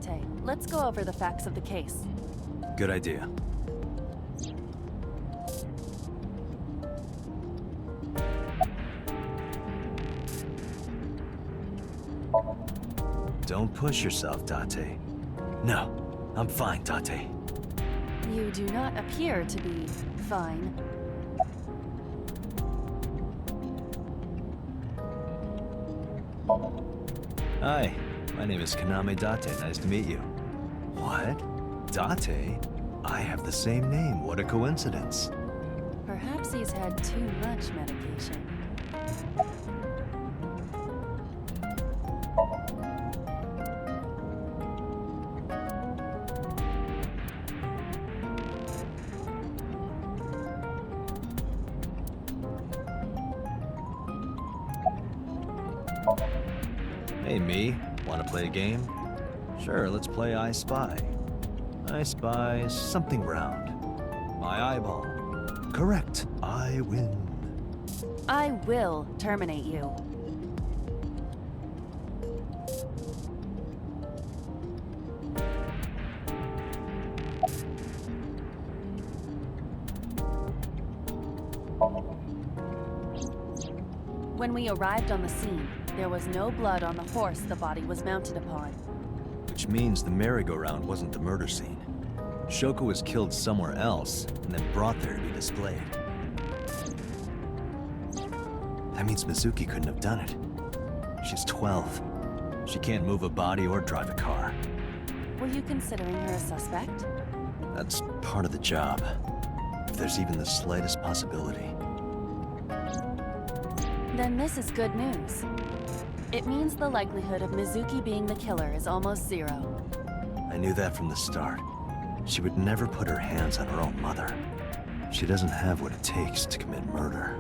Date, let's go over the facts of the case. Good idea. Don't push yourself, Date. No, I'm fine, Date. You do not appear to be fine. Hi, my name is Kaname Date. Nice to meet you. What? Date? I have the same name. What a coincidence. Perhaps he's had too much medication. Hey, me. Want to play a game? Sure, let's play I Spy. I spy something round. My eyeball. Correct. I win. I will terminate you. When we arrived on the scene, there was no blood on the horse the body was mounted upon. Which means the merry-go-round wasn't the murder scene. Shoko was killed somewhere else and then brought there to be displayed. That means Mizuki couldn't have done it. She's 12. She can't move a body or drive a car. Were you considering her a suspect? That's part of the job. if there's even the slightest possibility. Then this is good news. It means the likelihood of Mizuki being the killer is almost zero. I knew that from the start. She would never put her hands on her own mother. She doesn't have what it takes to commit murder.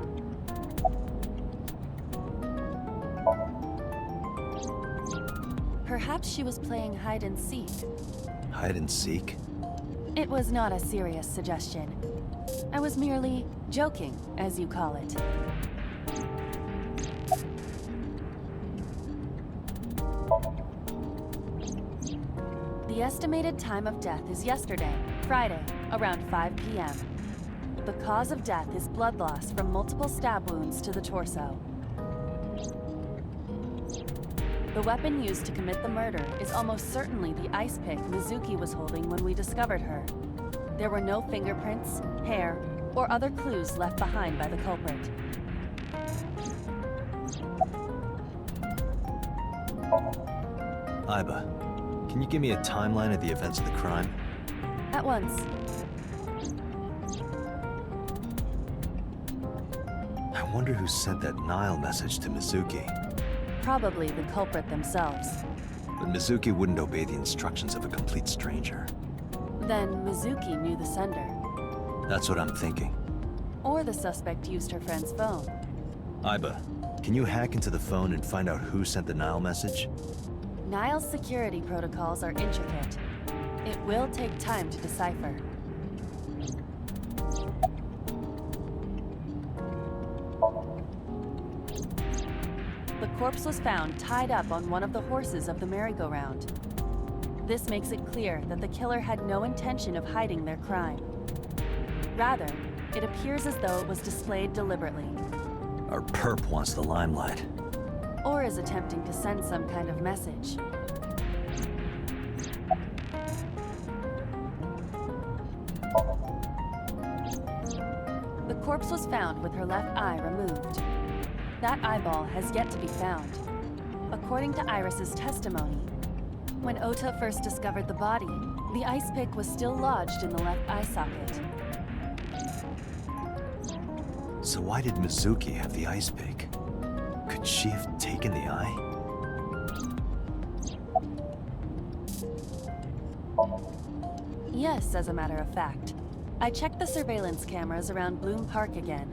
Perhaps she was playing hide and seek. Hide and seek? It was not a serious suggestion. I was merely joking, as you call it. The estimated time of death is yesterday, Friday, around 5 p.m. The cause of death is blood loss from multiple stab wounds to the torso. The weapon used to commit the murder is almost certainly the ice pick Mizuki was holding when we discovered her. There were no fingerprints, hair, or other clues left behind by the culprit. Aiba, can you give me a timeline of the events of the crime? At once. I wonder who sent that Nile message to Mizuki. Probably the culprit themselves. But Mizuki wouldn't obey the instructions of a complete stranger. Then Mizuki knew the sender. That's what I'm thinking. Or the suspect used her friend's phone. Aiba, can you hack into the phone and find out who sent the Nile message? Nile's security protocols are intricate. It will take time to decipher. The corpse was found tied up on one of the horses of the merry-go-round. This makes it clear that the killer had no intention of hiding their crime. Rather, it appears as though it was displayed deliberately. Our perp wants the limelight. Or is attempting to send some kind of message. The corpse was found with her left eye removed. That eyeball has yet to be found. According to Iris's testimony, when Ota first discovered the body, the ice pick was still lodged in the left eye socket. So why did Mizuki have the ice pick? Could she have taken the eye? Yes, as a matter of fact. I checked the surveillance cameras around Bloom Park again,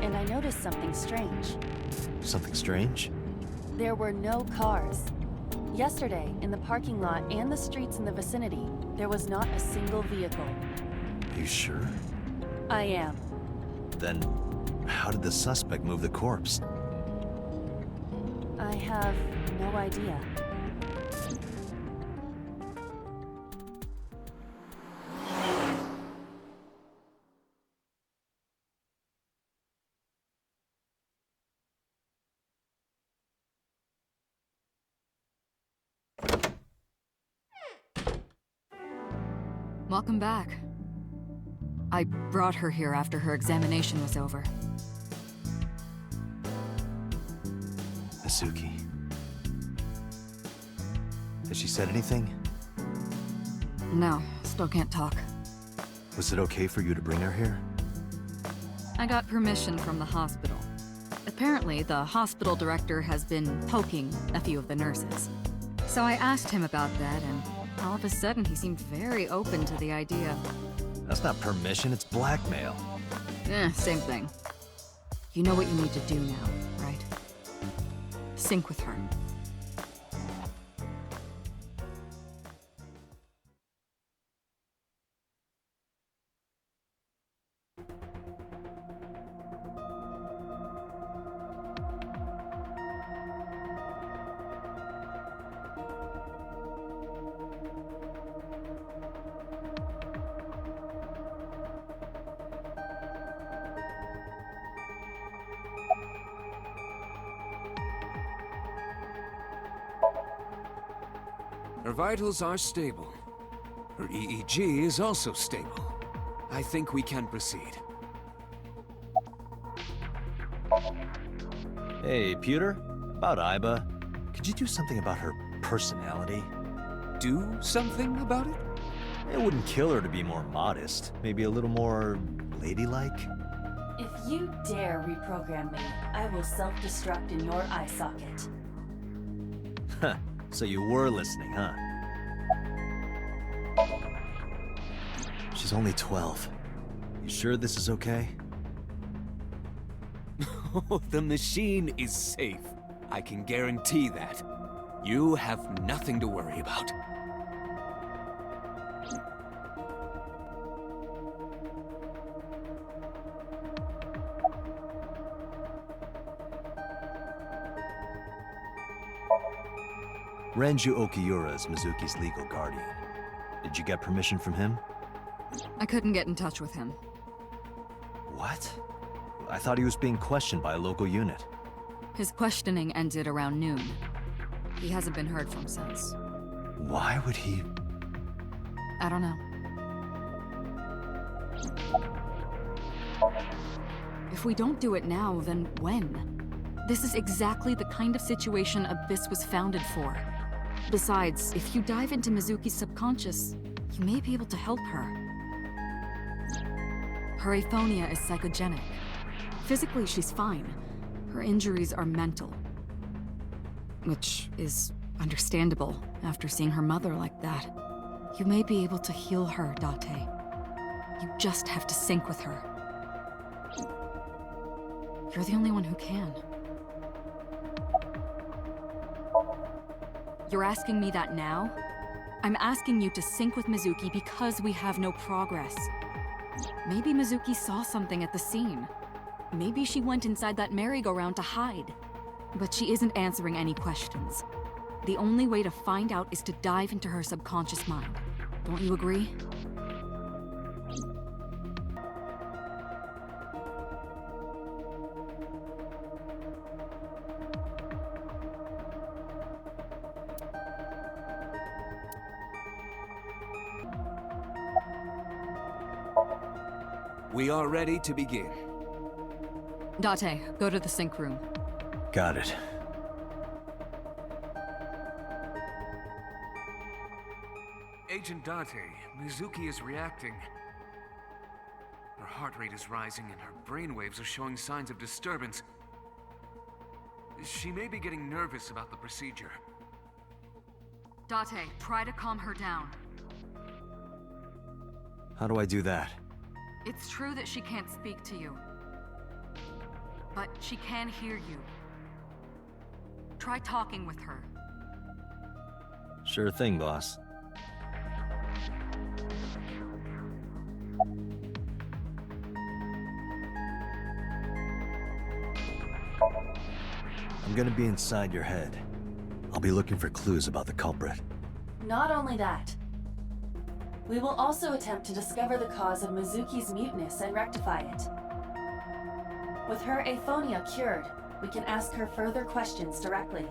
and I noticed something strange. Something strange? There were no cars. Yesterday, in the parking lot and the streets in the vicinity, there was not a single vehicle. Are you sure? I am. Then, how did the suspect move the corpse? I have no idea. Welcome back. I brought her here after her examination was over. Mizuki. Has she said anything? No, still can't talk. Was it okay for you to bring her here? I got permission from the hospital. Apparently, the hospital director has been poking a few of the nurses. So I asked him about that, and all of a sudden he seemed very open to the idea. That's not permission, it's blackmail. Same thing. You know what you need to do now, right? Sync with her. Her vitals are stable. Her EEG is also stable. I think we can proceed. Hey, Pewter? About Aiba. Could you do something about her personality? Do something about it? It wouldn't kill her to be more modest. Maybe a little more ladylike? If you dare reprogram me, I will self-destruct in your eye socket. Huh. So you were listening, huh? She's only 12. You sure this is okay? The machine is safe. I can guarantee that. You have nothing to worry about. Renju Okiura is Mizuki's legal guardian. Did you get permission from him? I couldn't get in touch with him. What? I thought he was being questioned by a local unit. His questioning ended around noon. He hasn't been heard from since. Why would he... I don't know. If we don't do it now, then when? This is exactly the kind of situation Abyss was founded for. Besides, if you dive into Mizuki's subconscious, you may be able to help her. Her aphonia is psychogenic. Physically, she's fine. Her injuries are mental. Which is understandable after seeing her mother like that. You may be able to heal her, Date. You just have to sync with her. You're the only one who can. You're asking me that now? I'm asking you to sync with Mizuki because we have no progress. Maybe Mizuki saw something at the scene. Maybe she went inside that merry-go-round to hide. But she isn't answering any questions. The only way to find out is to dive into her subconscious mind. Don't you agree? We are ready to begin. Date, go to the sync room. Got it. Agent Date, Mizuki is reacting. Her heart rate is rising and her brainwaves are showing signs of disturbance. She may be getting nervous about the procedure. Date, try to calm her down. How do I do that? It's true that she can't speak to you. But she can hear you. Try talking with her. Sure thing, boss. I'm gonna be inside your head. I'll be looking for clues about the culprit. Not only that, we will also attempt to discover the cause of Mizuki's muteness and rectify it. With her aphonia cured, we can ask her further questions directly.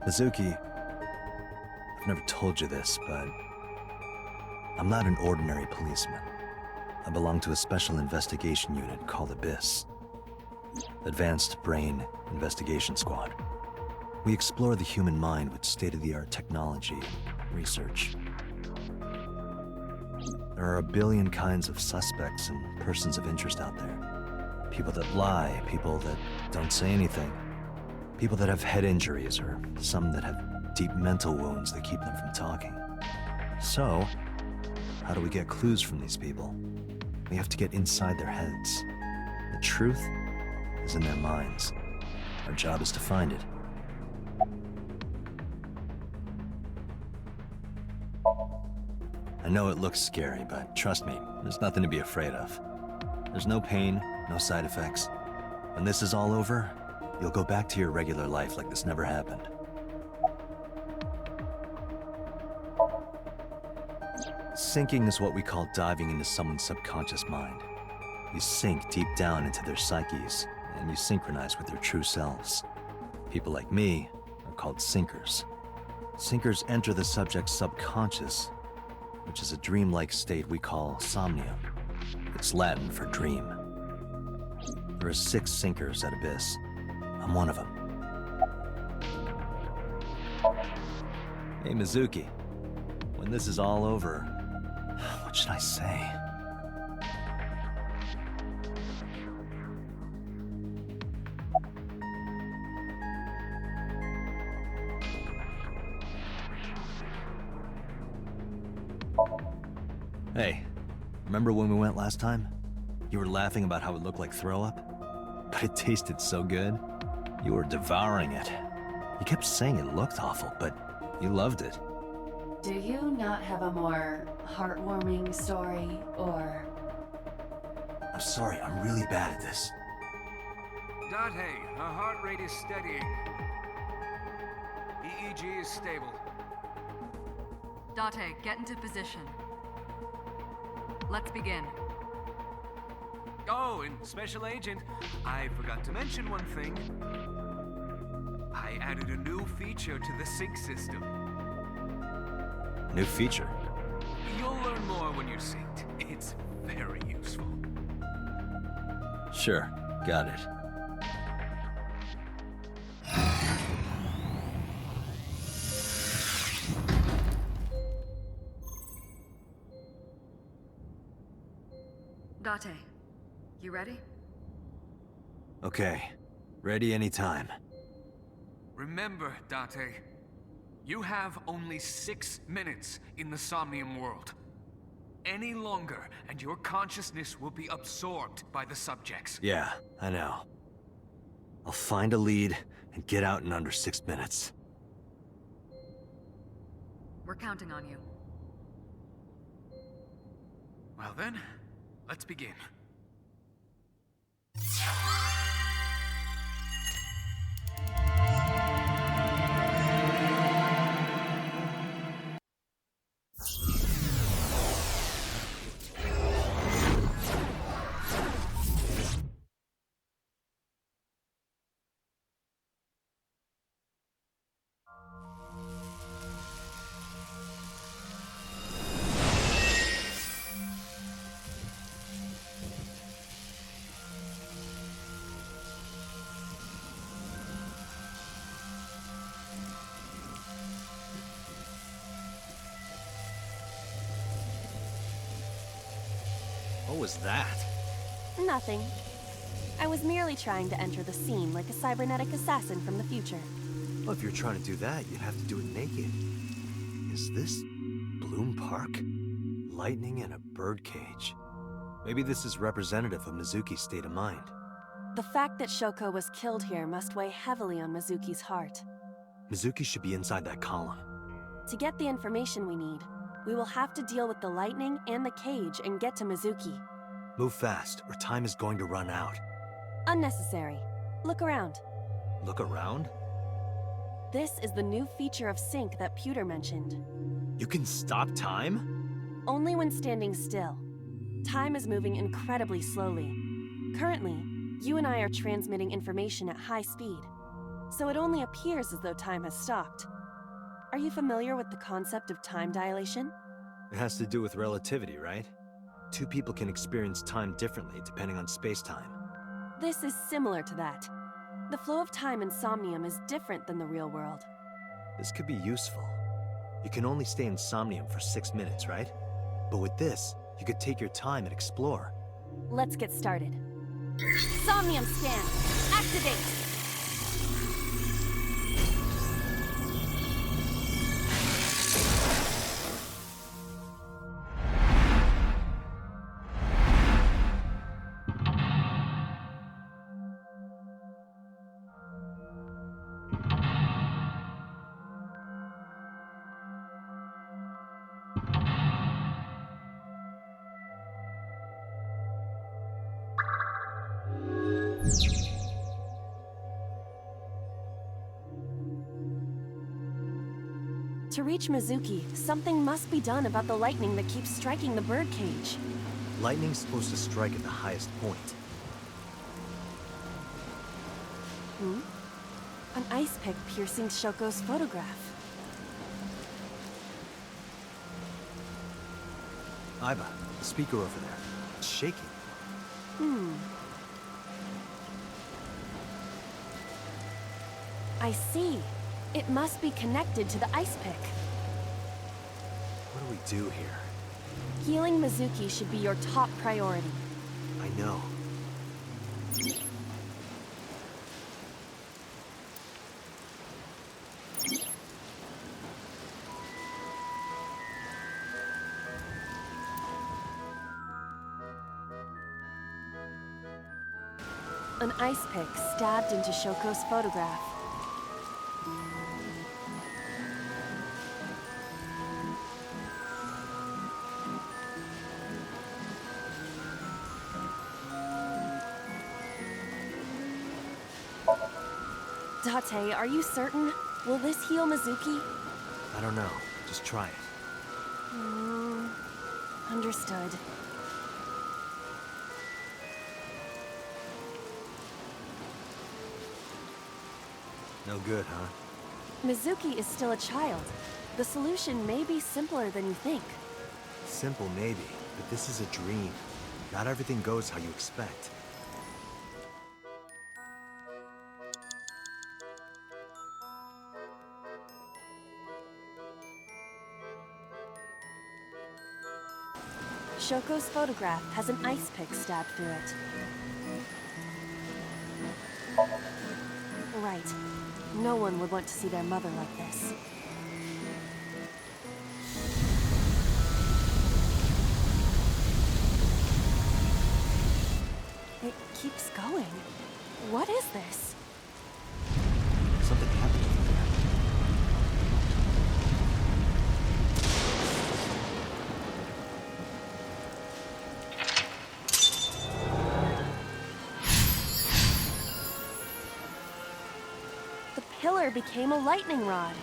Mizuki, I've never told you this, but I'm not an ordinary policeman. I belong to a special investigation unit called Abyss. Advanced Brain Investigation Squad. We explore the human mind with state-of-the-art technology and research. There are a billion kinds of suspects and persons of interest out there. People that lie, people that don't say anything, people that have head injuries, or some that have deep mental wounds that keep them from talking. So, how do we get clues from these people? We have to get inside their heads. The truth is in their minds. Our job is to find it. I know it looks scary, but trust me, there's nothing to be afraid of. There's no pain, no side effects. When this is all over, you'll go back to your regular life like this never happened. Sinking is what we call diving into someone's subconscious mind. You sink deep down into their psyches, and you synchronize with their true selves. People like me are called sinkers. Sinkers enter the subject's subconscious, which is a dreamlike state we call somnium. It's Latin for dream. There are 6 sinkers at Abyss. I'm one of them. Hey, Mizuki. When this is all over, what should I say? Hey, remember when we went last time? You were laughing about how it looked like throw up? But it tasted so good. You were devouring it. You kept saying it looked awful, but you loved it. Do you not have a more heartwarming story, or... I'm sorry, I'm really bad at this. Date, her heart rate is steadying. EEG is stable. Date, get into position. Let's begin. Oh, and Special Agent, I forgot to mention one thing. I added a new feature to the sync system. New feature? You'll learn more when you're synced. It's very useful. Sure, got it. Date, you ready? Okay, ready anytime. Remember, Date, you have only 6 minutes in the Somnium world. Any longer, and your consciousness will be absorbed by the subjects. Yeah, I know. I'll find a lead and get out in under 6 minutes. We're counting on you. Well then, let's begin. What was that? Nothing. I was merely trying to enter the scene like a cybernetic assassin from the future. Well, if you're trying to do that, you'd have to do it naked. Is this Bloom Park? Lightning in a birdcage. Maybe this is representative of Mizuki's state of mind. The fact that Shoko was killed here must weigh heavily on Mizuki's heart. Mizuki should be inside that column. To get the information we need, we will have to deal with the lightning and the cage and get to Mizuki. Move fast, or time is going to run out. Unnecessary. Look around. Look around? This is the new feature of sync that Pewter mentioned. You can stop time? Only when standing still. Time is moving incredibly slowly. Currently, you and I are transmitting information at high speed, so it only appears as though time has stopped. Are you familiar with the concept of time dilation? It has to do with relativity, right? Two people can experience time differently depending on space-time. This is similar to that. The flow of time in Somnium is different than the real world. This could be useful. You can only stay in Somnium for 6 minutes, right? But with this, you could take your time and explore. Let's get started. Somnium scan! Activate! To reach Mizuki, something must be done about the lightning that keeps striking the birdcage. Lightning's supposed to strike at the highest point. An ice pick piercing Shoko's photograph. Aiba, the speaker over there. It's shaking. I see. It must be connected to the ice pick. we do here? Healing Mizuki should be your top priority. I know. An ice pick stabbed into Shoko's photograph. Date, are you certain? Will this heal Mizuki? I don't know. Just try it. Understood. No good, huh? Mizuki is still a child. The solution may be simpler than you think. Simple, maybe, but this is a dream. Not everything goes how you expect. Shoko's photograph has an ice pick stabbed through it. Right. No one would want to see their mother like this. It keeps going. What is this? Something happened over there. The pillar became a lightning rod.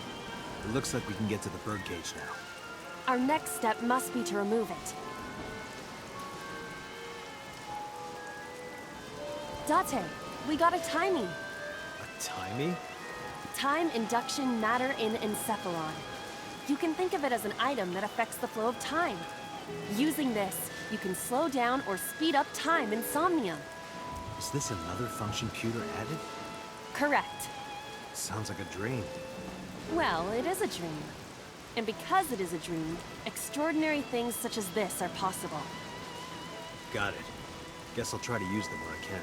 It looks like we can get to the birdcage now. Our next step must be to remove it. Date, we got a timing. A timey? Time induction matter in encephalon. You can think of it as an item that affects the flow of time. Using this, you can slow down or speed up time in Somnium. Is this another function Pewter added? Correct. Sounds like a dream. Well, it is a dream. And because it is a dream, extraordinary things such as this are possible. Got it. Guess I'll try to use them where I can.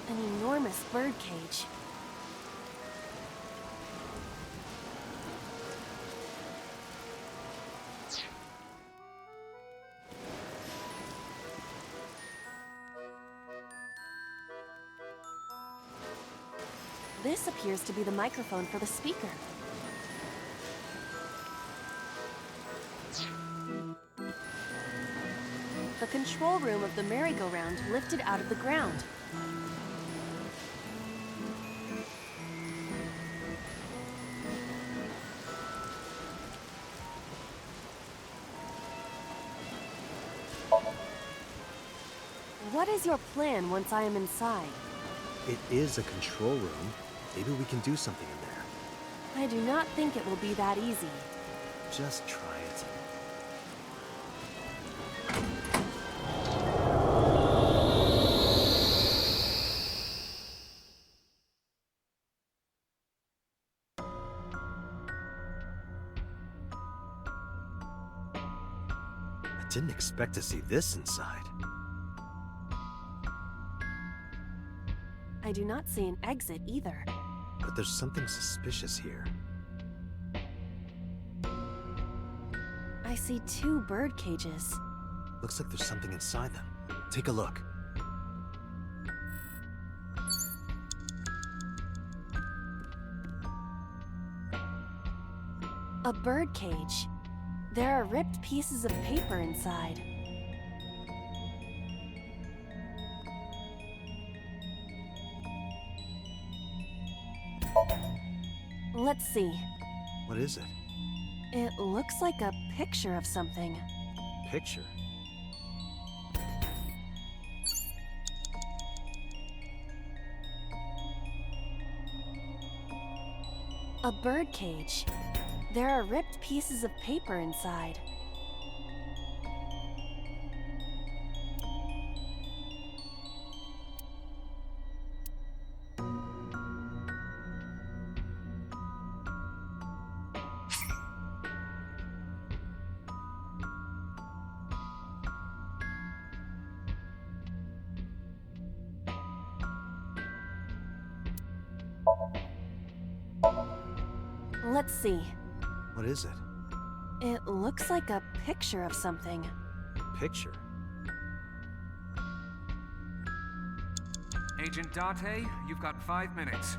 An enormous birdcage. This appears to be the microphone for the speaker. The control room of the merry-go-round lifted out of the ground. What is your plan once I am inside? It is a control room. Maybe we can do something in there. I do not think it will be that easy. Just try it. I didn't expect to see this inside. I do not see an exit either. But there's something suspicious here. I see two bird cages. Looks like there's something inside them. Take a look. A bird cage. There are ripped pieces of paper inside. Let's see. What is it? It looks like a picture of something. Picture? A bird cage. There are ripped pieces of paper inside. Let's see. What is it? It looks like a picture of something. Picture? Agent Date, you've got 5 minutes.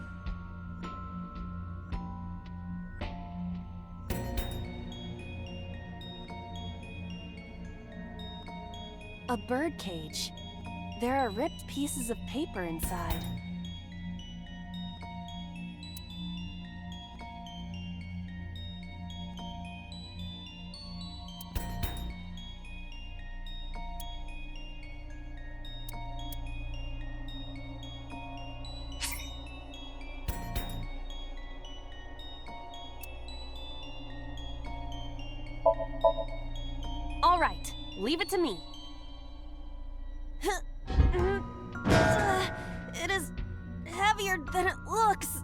A bird cage. There are ripped pieces of paper inside. All right, leave it to me. It is heavier than it looks.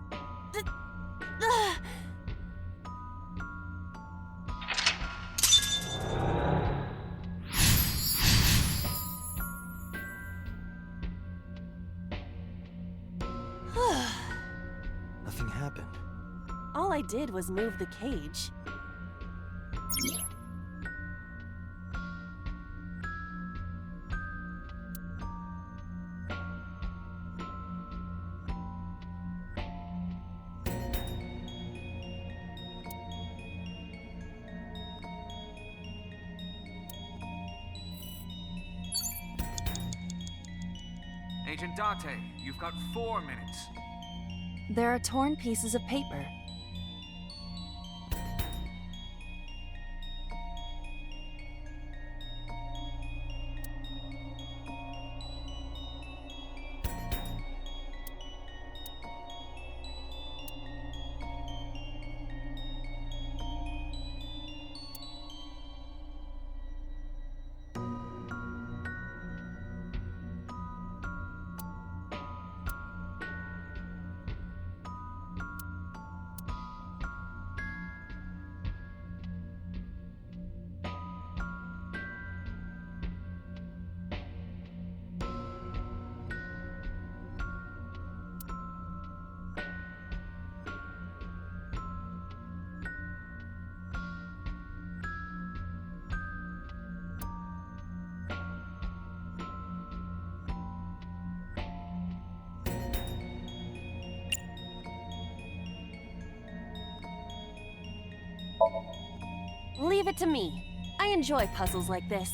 Nothing happened. All I did was move the cage. Agent Date, you've got 4 minutes. There are torn pieces of paper. Leave it to me. I enjoy puzzles like this.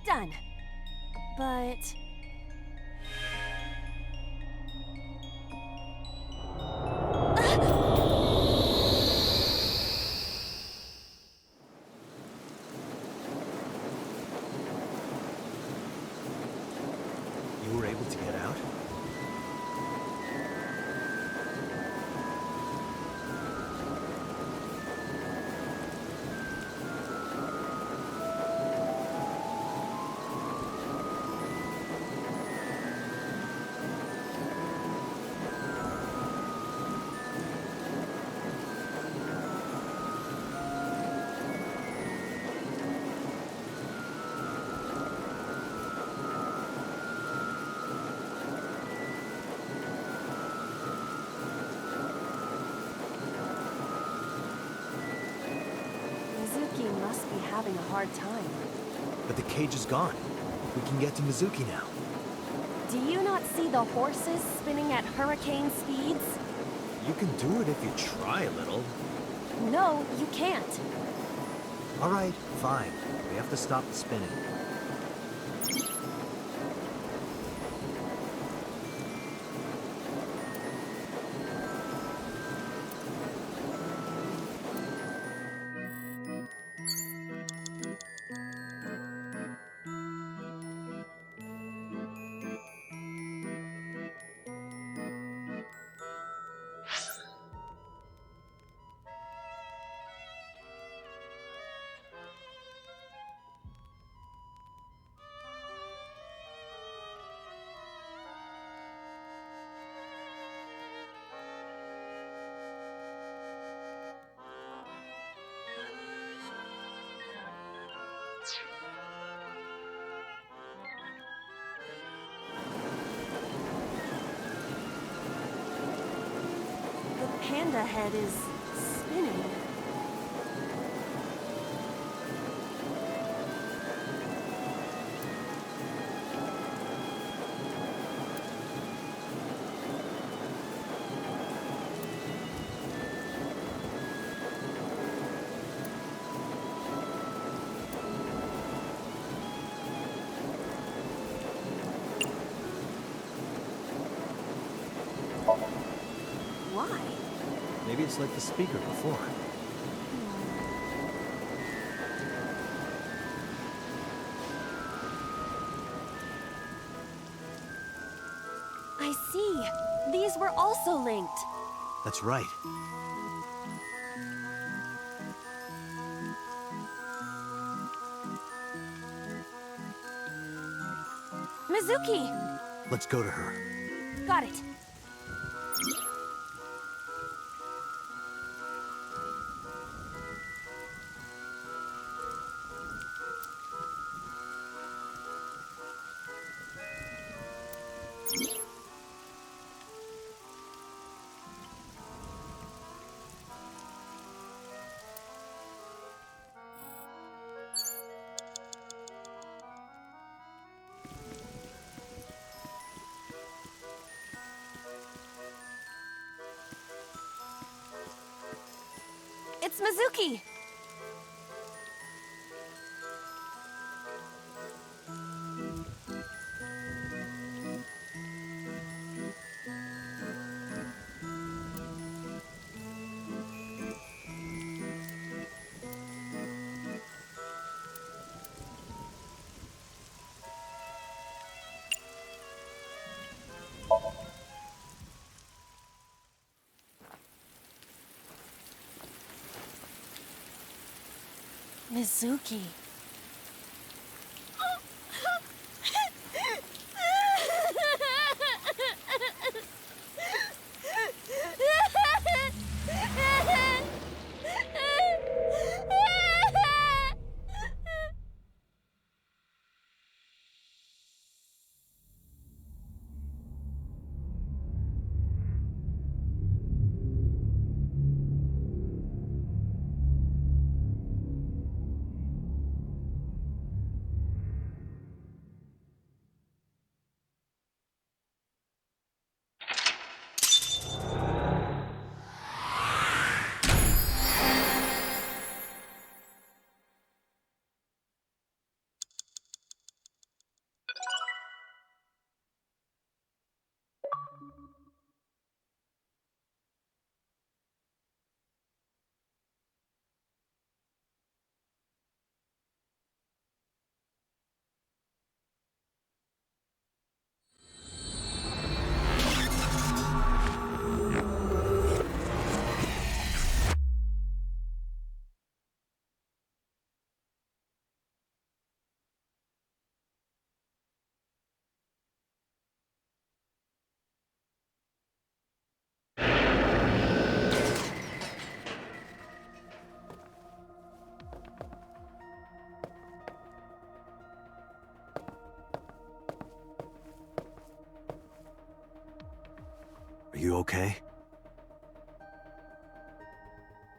Done. But... You were able to get out? must be having a hard time. But the cage is gone. We can get to Mizuki now. Do you not see the horses spinning at hurricane speeds? You can do it if you try a little. No, you can't. All right, fine. We have to stop the spinning. panda head is spinning. Why? Maybe it's like the speaker before. I see. These were also linked. That's right. Mizuki! Let's go to her. Got it. It's Mizuki! Mizuki. Are you okay?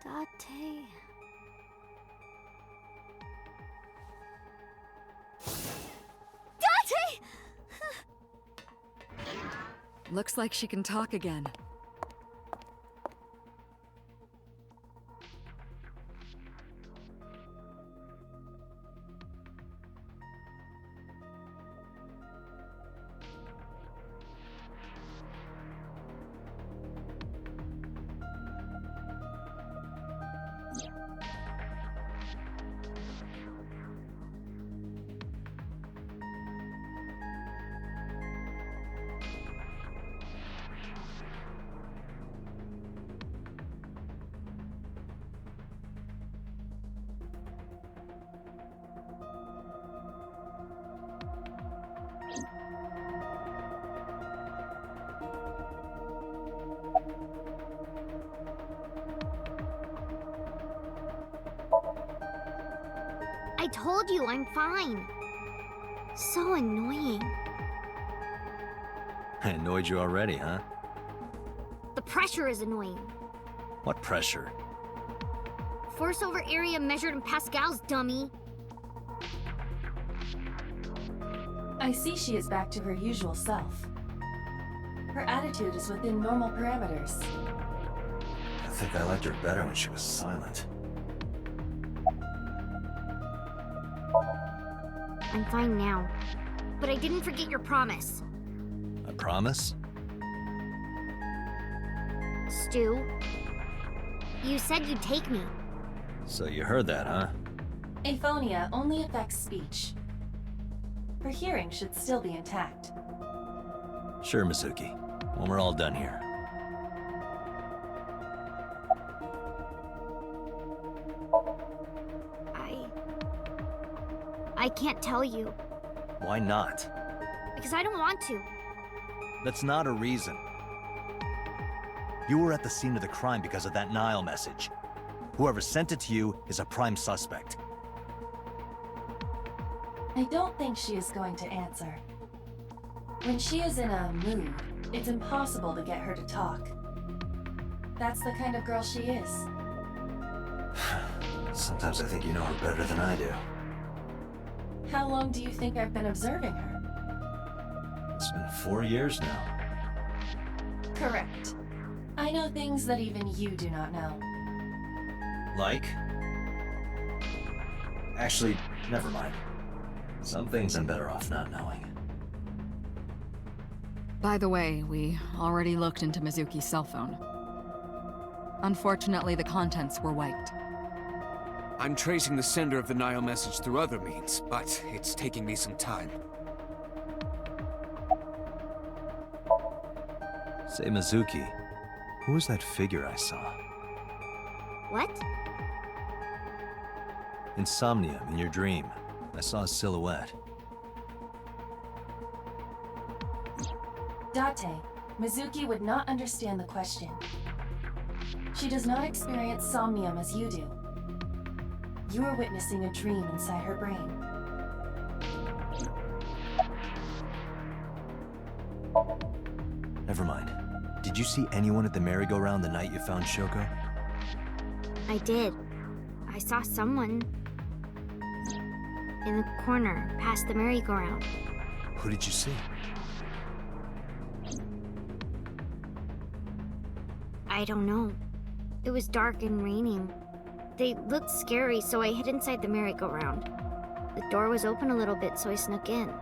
Date. Date! Looks like she can talk again. I told you I'm fine. So annoying. I annoyed you already, huh? The pressure is annoying. What pressure? Force over area measured in pascals, dummy. I see she is back to her usual self. Her attitude is within normal parameters. I think I liked her better when she was silent. I'm fine now. But I didn't forget your promise. A promise? Stu, you said you'd take me. So you heard that, huh? Aphonia only affects speech. Her hearing should still be intact. Sure, Mizuki. When we're all done here. I can't tell you. Why not? Because I don't want to. That's not a reason. You were at the scene of the crime because of that Nile message. Whoever sent it to you is a prime suspect. I don't think she is going to answer. When she is in a mood, it's impossible to get her to talk. That's the kind of girl she is. Sometimes I think you know her better than I do. How long do you think I've been observing her? It's been 4 years now. Correct. I know things that even you do not know. Like? Actually, never mind. Some things I'm better off not knowing. By the way, we already looked into Mizuki's cell phone. Unfortunately, the contents were wiped. I'm tracing the sender of the Nile message through other means, but it's taking me some time. Say, Mizuki, who was that figure I saw? What? In Somnium, in your dream, I saw a silhouette. Date, Mizuki would not understand the question. She does not experience somnium as you do. You are witnessing a dream inside her brain. Never mind. Did you see anyone at the merry-go-round the night you found Shoko? I did. I saw someone in the corner, past the merry-go-round. Who did you see? I don't know. It was dark and raining. They looked scary, so I hid inside the merry-go-round. The door was open a little bit, so I snuck in.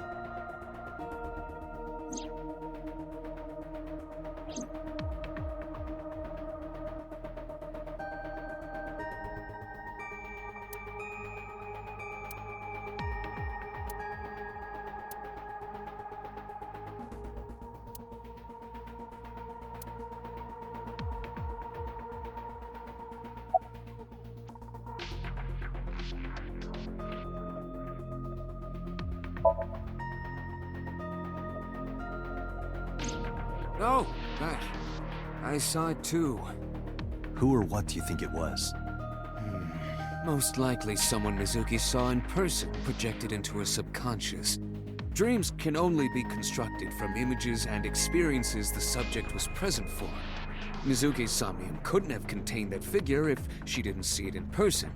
Oh, that. I saw it too. Who or what do you think it was? Most likely someone Mizuki saw in person projected into her subconscious. Dreams can only be constructed from images and experiences the subject was present for. Mizuki's Somnium couldn't have contained that figure if she didn't see it in person.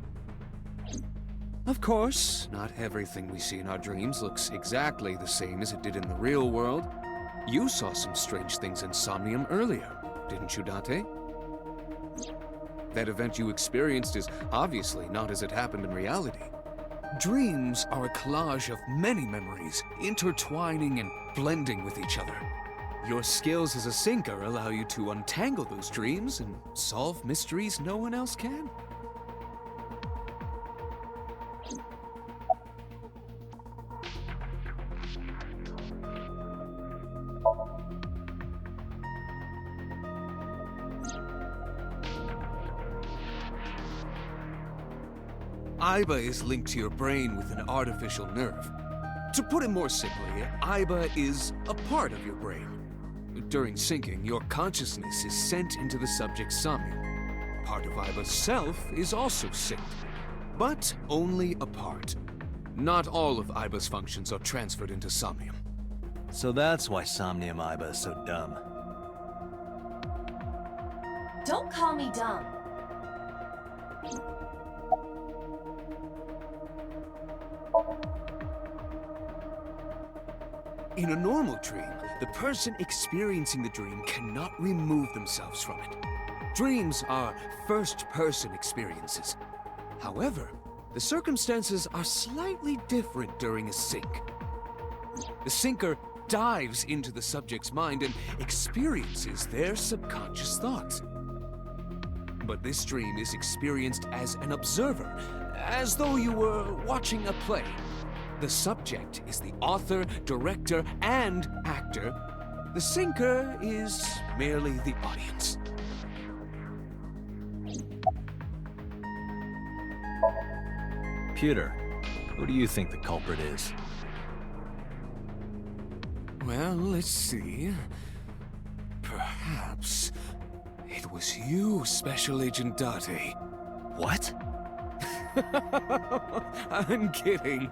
Of course, not everything we see in our dreams looks exactly the same as it did in the real world. You saw some strange things in Somnium earlier, didn't you, Date? That event you experienced is obviously not as it happened in reality. Dreams are a collage of many memories, intertwining and blending with each other. Your skills as a sinker allow you to untangle those dreams and solve mysteries no one else can. Aiba is linked to your brain with an artificial nerve. To put it more simply, Aiba is a part of your brain. During syncing, your consciousness is sent into the subject's somnium. Part of Aiba's self is also synced, but only a part. Not all of Aiba's functions are transferred into Somnium. So that's why Somnium Aiba is so dumb. Don't call me dumb. In a normal dream, the person experiencing the dream cannot remove themselves from it. Dreams are first-person experiences. However, the circumstances are slightly different during a sync. The syncer dives into the subject's mind and experiences their subconscious thoughts. But this dream is experienced as an observer, as though you were watching a play. The subject is the author, director, and actor. The syncer is merely the audience. Pewter, who do you think the culprit is? Well, let's see. Perhaps it was you, Special Agent Date. What? I'm kidding.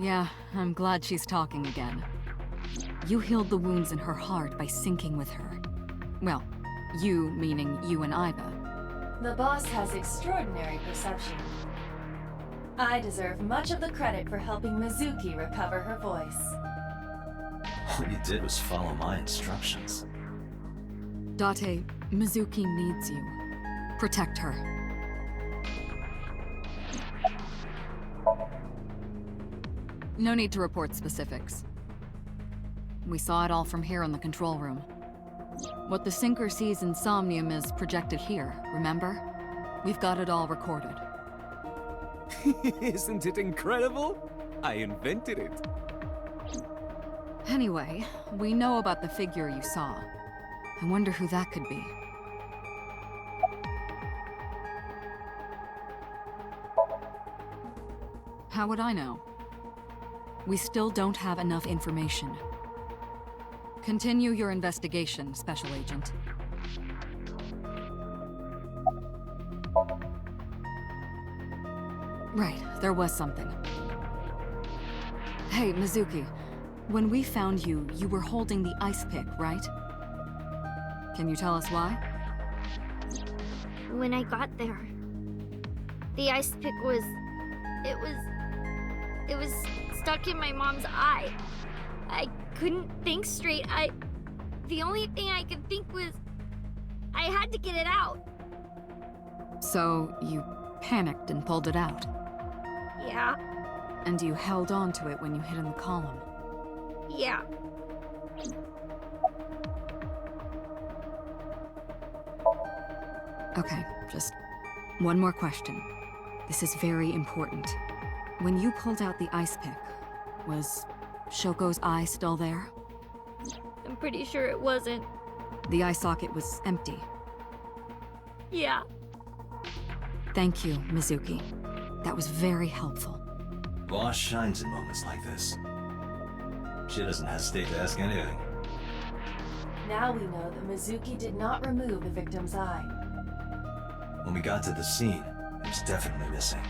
Yeah, I'm glad she's talking again. You healed the wounds in her heart by syncing with her. Well, you meaning you and Iba. The boss has extraordinary perception. I deserve much of the credit for helping Mizuki recover her voice. All you did was follow my instructions. Date, Mizuki needs you. Protect her. No need to report specifics. We saw it all from here in the control room. What the syncer sees in Somnium is projected here, remember? We've got it all recorded. Isn't it incredible? I invented it. Anyway, we know about the figure you saw. I wonder who that could be. How would I know? We still don't have enough information. Continue your investigation, Special Agent. Right, there was something. Hey, Mizuki. When we found you, you were holding the ice pick, right? Can you tell us why? When I got there, the ice pick was... It was stuck in my mom's eye. I couldn't think straight. The only thing I could think was... I had to get it out. So, you panicked and pulled it out? Yeah. And you held on to it when you hid in the column? Yeah. Okay, just one more question. This is very important. When you pulled out the ice pick, was Shoko's eye still there? I'm pretty sure it wasn't. The eye socket was empty. Yeah. Thank you, Mizuki. That was very helpful. Boss shines in moments like this. She doesn't hesitate to ask anything. Now we know that Mizuki did not remove the victim's eye. When we got to the scene, it was definitely missing.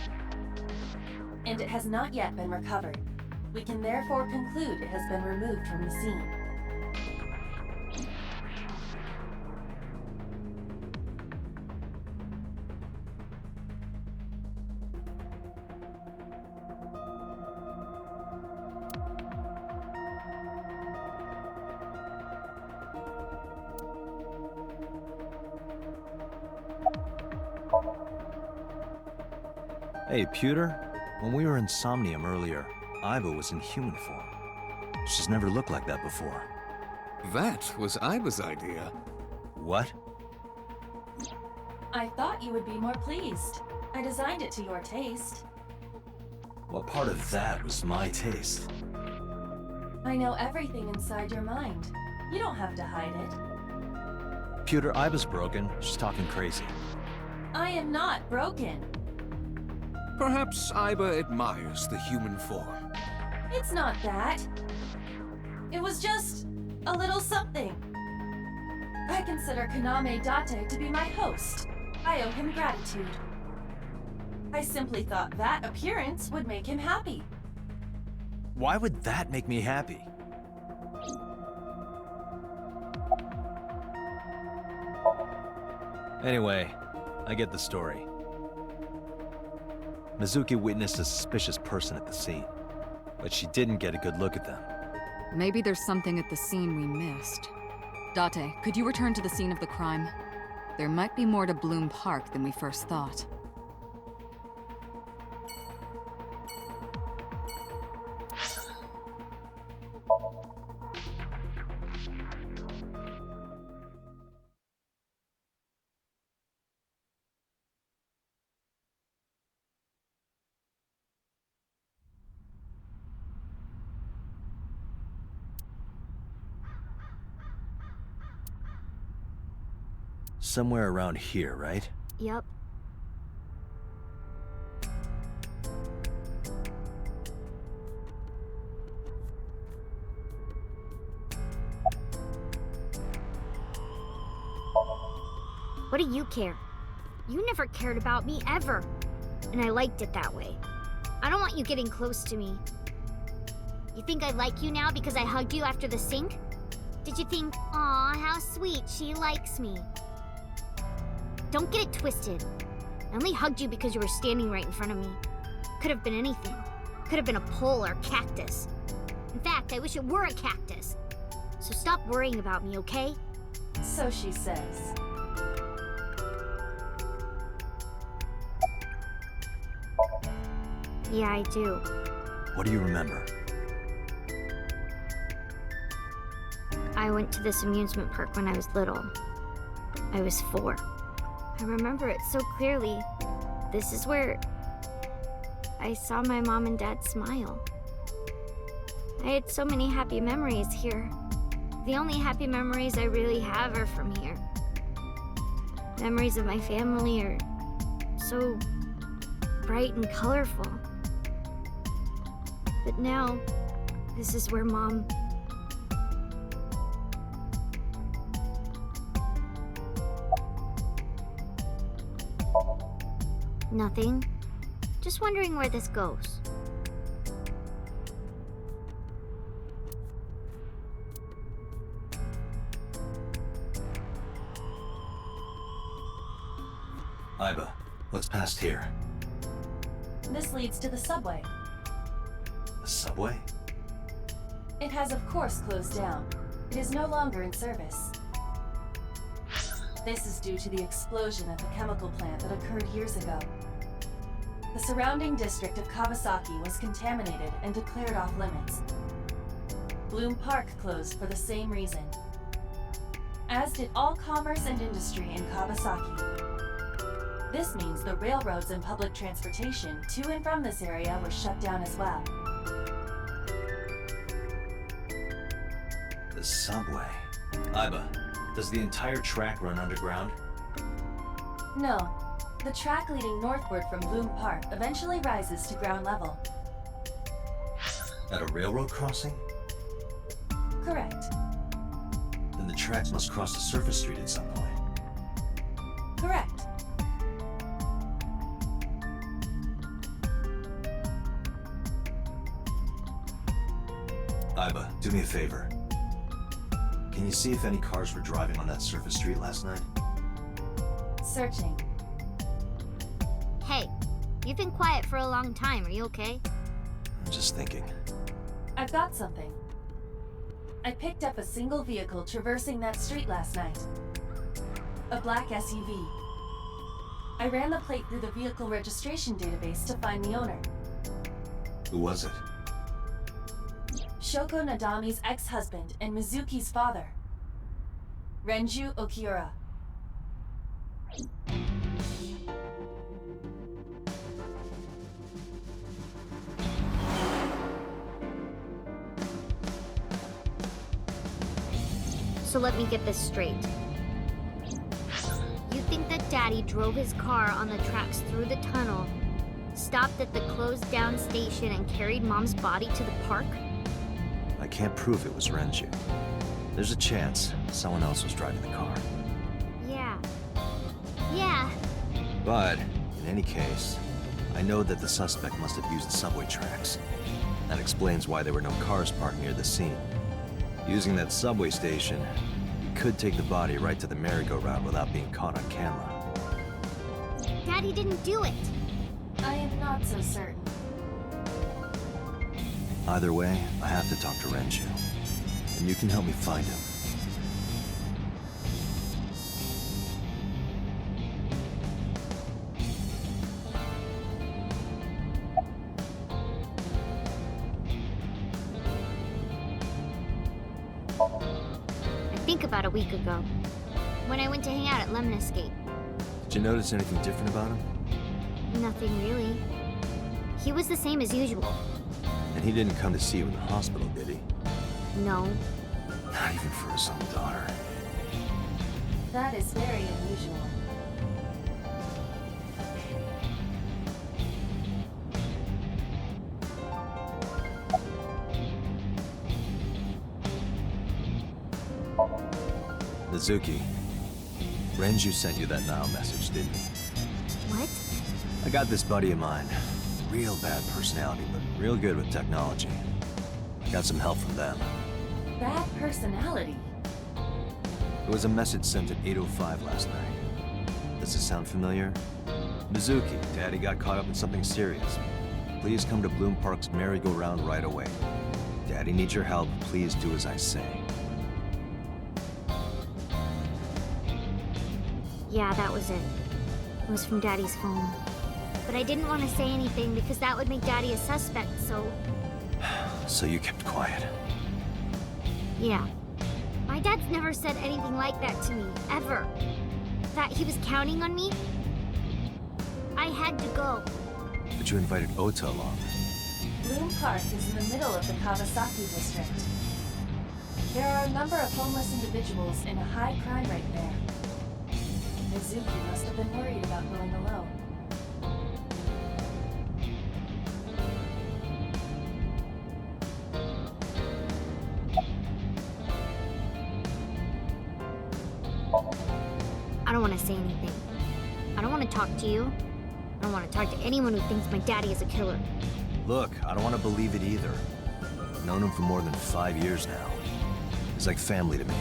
And it has not yet been recovered. We can therefore conclude it has been removed from the scene. Hey, Pewter. When we were in Somnium earlier, Iva was in human form. She's never looked like that before. That was Iva's idea. What? I thought you would be more pleased. I designed it to your taste. What part of that was my taste? I know everything inside your mind. You don't have to hide it. Pewter, Iva's broken. She's talking crazy. I am not broken. Perhaps Iva admires the human form. It's not that. It was just... a little something. I consider Kaname Date to be my host. I owe him gratitude. I simply thought that appearance would make him happy. Why would that make me happy? Anyway, I get the story. Mizuki witnessed a suspicious person at the scene, but she didn't get a good look at them. Maybe there's something at the scene we missed. Date, could you return to the scene of the crime? There might be more to Bloom Park than we first thought. Somewhere around here, right? Yep. What do you care? You never cared about me, ever. And I liked it that way. I don't want you getting close to me. You think I like you now because I hugged you after the sink? Did you think, aw, how sweet, she likes me? Don't get it twisted. I only hugged you because you were standing right in front of me. Could have been anything. Could have been a pole or a cactus. In fact, I wish it were a cactus. So stop worrying about me, okay? So she says. Yeah, I do. What do you remember? I went to this amusement park when I was little. I was 4. I remember it so clearly. This is where I saw my mom and dad smile. I had so many happy memories here. The only happy memories I really have are from here. Memories of my family are so bright and colorful. But now, this is where Mom... Nothing. Just wondering where this goes. Iba, what's past here? This leads to the subway. The subway? It has of course closed down. It is no longer in service. This is due to the explosion at the chemical plant that occurred years ago. The surrounding district of Kawasaki was contaminated and declared off limits. Bloom Park closed for the same reason, as did all commerce and industry in Kawasaki. This means the railroads and public transportation to and from this area were shut down as well. The subway. Iba, does the entire track run underground? No. The track leading northward from Bloom Park eventually rises to ground level. At a railroad crossing? Correct. Then the tracks must cross the surface street at some point. Correct. Iba, do me a favor. Can you see if any cars were driving on that surface street last night? Searching. Hey, you've been quiet for a long time. Are you okay? I'm just thinking. I've got something. I picked up a single vehicle traversing that street last night. A black SUV. I ran the plate through the vehicle registration database to find the owner. Who was it? Shoko Nadami's ex-husband and Mizuki's father. Renju Okiura. So let me get this straight. You think that Daddy drove his car on the tracks through the tunnel, stopped at the closed down station, and carried Mom's body to the park? I can't prove it was Renju. There's a chance someone else was driving the car. Yeah. But, in any case, I know that the suspect must have used the subway tracks. That explains why there were no cars parked near the scene. Using that subway station, you could take the body right to the merry-go-round without being caught on camera. Daddy didn't do it. I am not so certain. Either way, I have to talk to Renju. And you can help me find him. I think about a week ago, when I went to hang out at Lemon Escape. Did you notice anything different about him? Nothing really. He was the same as usual. And he didn't come to see you in the hospital, did he? No. Not even for his own daughter. That is very unusual. Mizuki, Renju sent you that now message, didn't he? What? I got this buddy of mine. Real bad personality, but real good with technology. I got some help from them. Bad personality? It was a message sent at 8:05 last night. Does this sound familiar? Mizuki, Daddy got caught up in something serious. Please come to Bloom Park's merry-go-round right away. Daddy needs your help. Please do as I say. Yeah, that was it. It was from Daddy's phone. But I didn't want to say anything because that would make Daddy a suspect, so... So you kept quiet. Yeah. My dad's never said anything like that to me, ever. That he was counting on me. I had to go. But you invited Ota along. Bloom Park is in the middle of the Kawasaki district. There are a number of homeless individuals in a high crime rate there. Mizuki must have been worried about going alone. I don't want to say anything. I don't want to talk to you. I don't want to talk to anyone who thinks my daddy is a killer. Look, I don't want to believe it either. I've known him for more than 5 years now. He's like family to me.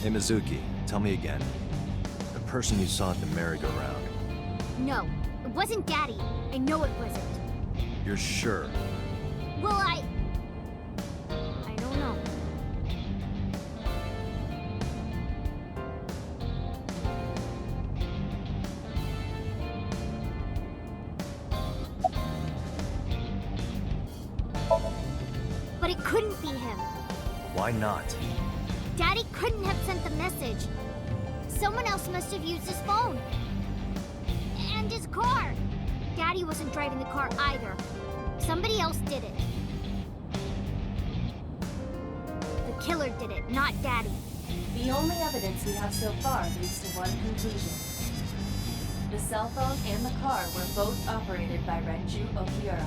Hey Mizuki, tell me again. The person you saw at the merry-go-round. No, it wasn't Daddy. I know it wasn't. You're sure? Well, I don't know. But it couldn't be him. Why not? Daddy couldn't have sent the message. Someone else must have used his phone. And his car. Daddy wasn't driving the car either. Somebody else did it. The killer did it, not Daddy. The only evidence we have so far leads to one conclusion. The cell phone and the car were both operated by Renju Okiura.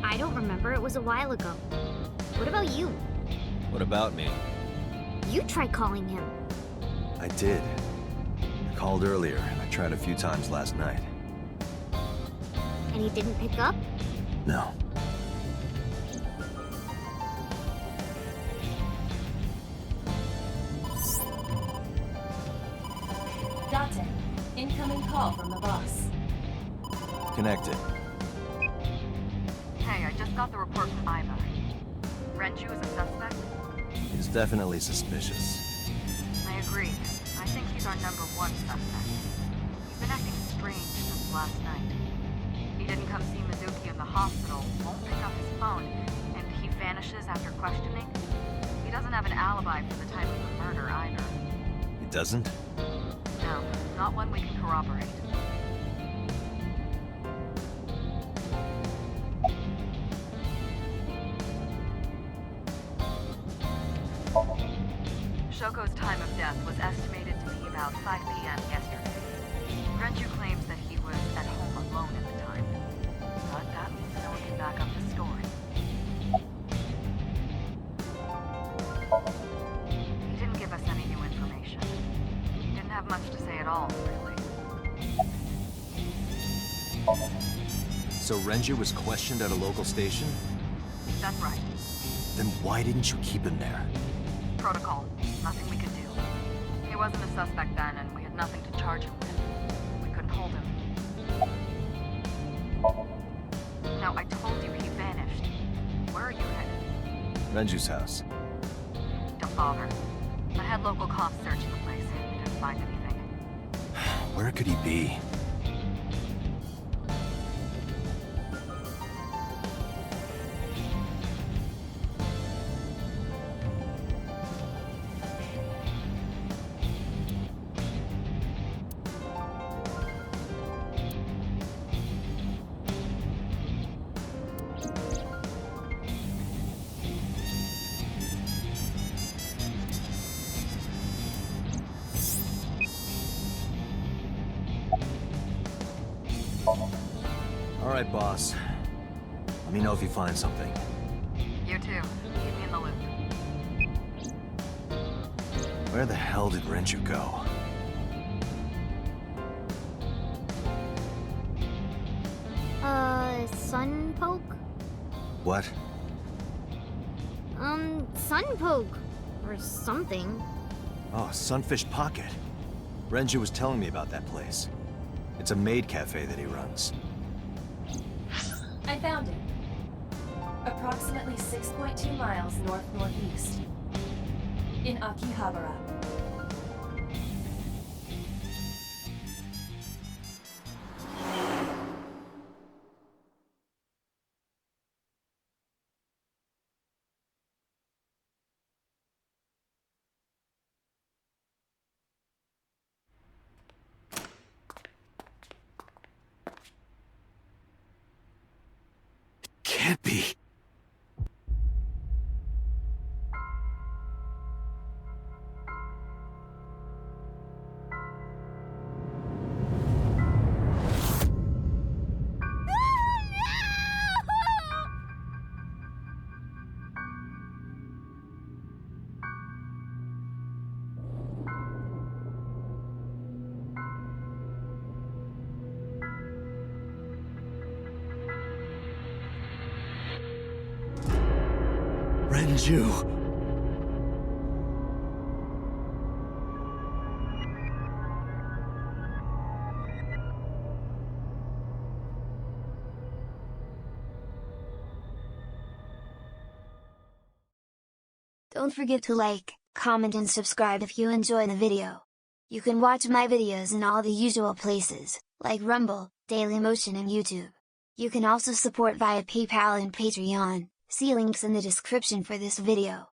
I don't remember. It was a while ago. What about you? What about me? You tried calling him. I did. I called earlier, and I tried a few times last night. And he didn't pick up? No. Date, incoming call from the boss. Connected. Hey, I just got the report from Iva. Renju is a suspect? He's definitely suspicious. I agree. I think he's our number one suspect. He's been acting strange since last night. He didn't come see Mizuki in the hospital, won't pick up his phone, and he vanishes after questioning. He doesn't have an alibi for the time of the murder either. He doesn't? town, not one we can corroborate. Shoko's time of death was estimated to be about 5 p.m. yesterday. Renju claims that he was at home alone at the time, but that means no one can back up his story. He didn't give us any new information. He didn't have much to say at all, really. So Renju was questioned at a local station? That's right. Then why didn't you keep him there? Protocol. Nothing we could do. He wasn't a suspect then, and we had nothing to charge him with. We couldn't hold him. No, I told you he vanished. Where are you headed? Renju's house. Don't bother. I had local cops search the place. We didn't find anything. Where could he be? All right, boss. Let me know if you find something. You too. Keep me in the loop. Where the hell did Renju go? Sunpoke? What? Sunpoke. Or something. Oh, Sunfish Pocket. Renju was telling me about that place. It's a maid cafe that he runs. I found it. Approximately 6.2 miles north-northeast. In Akihabara. Can't be. Renju. Don't forget to like, comment and subscribe if you enjoy the video. You can watch my videos in all the usual places, like Rumble, Dailymotion and YouTube. You can also support via PayPal and Patreon, see links in the description for this video.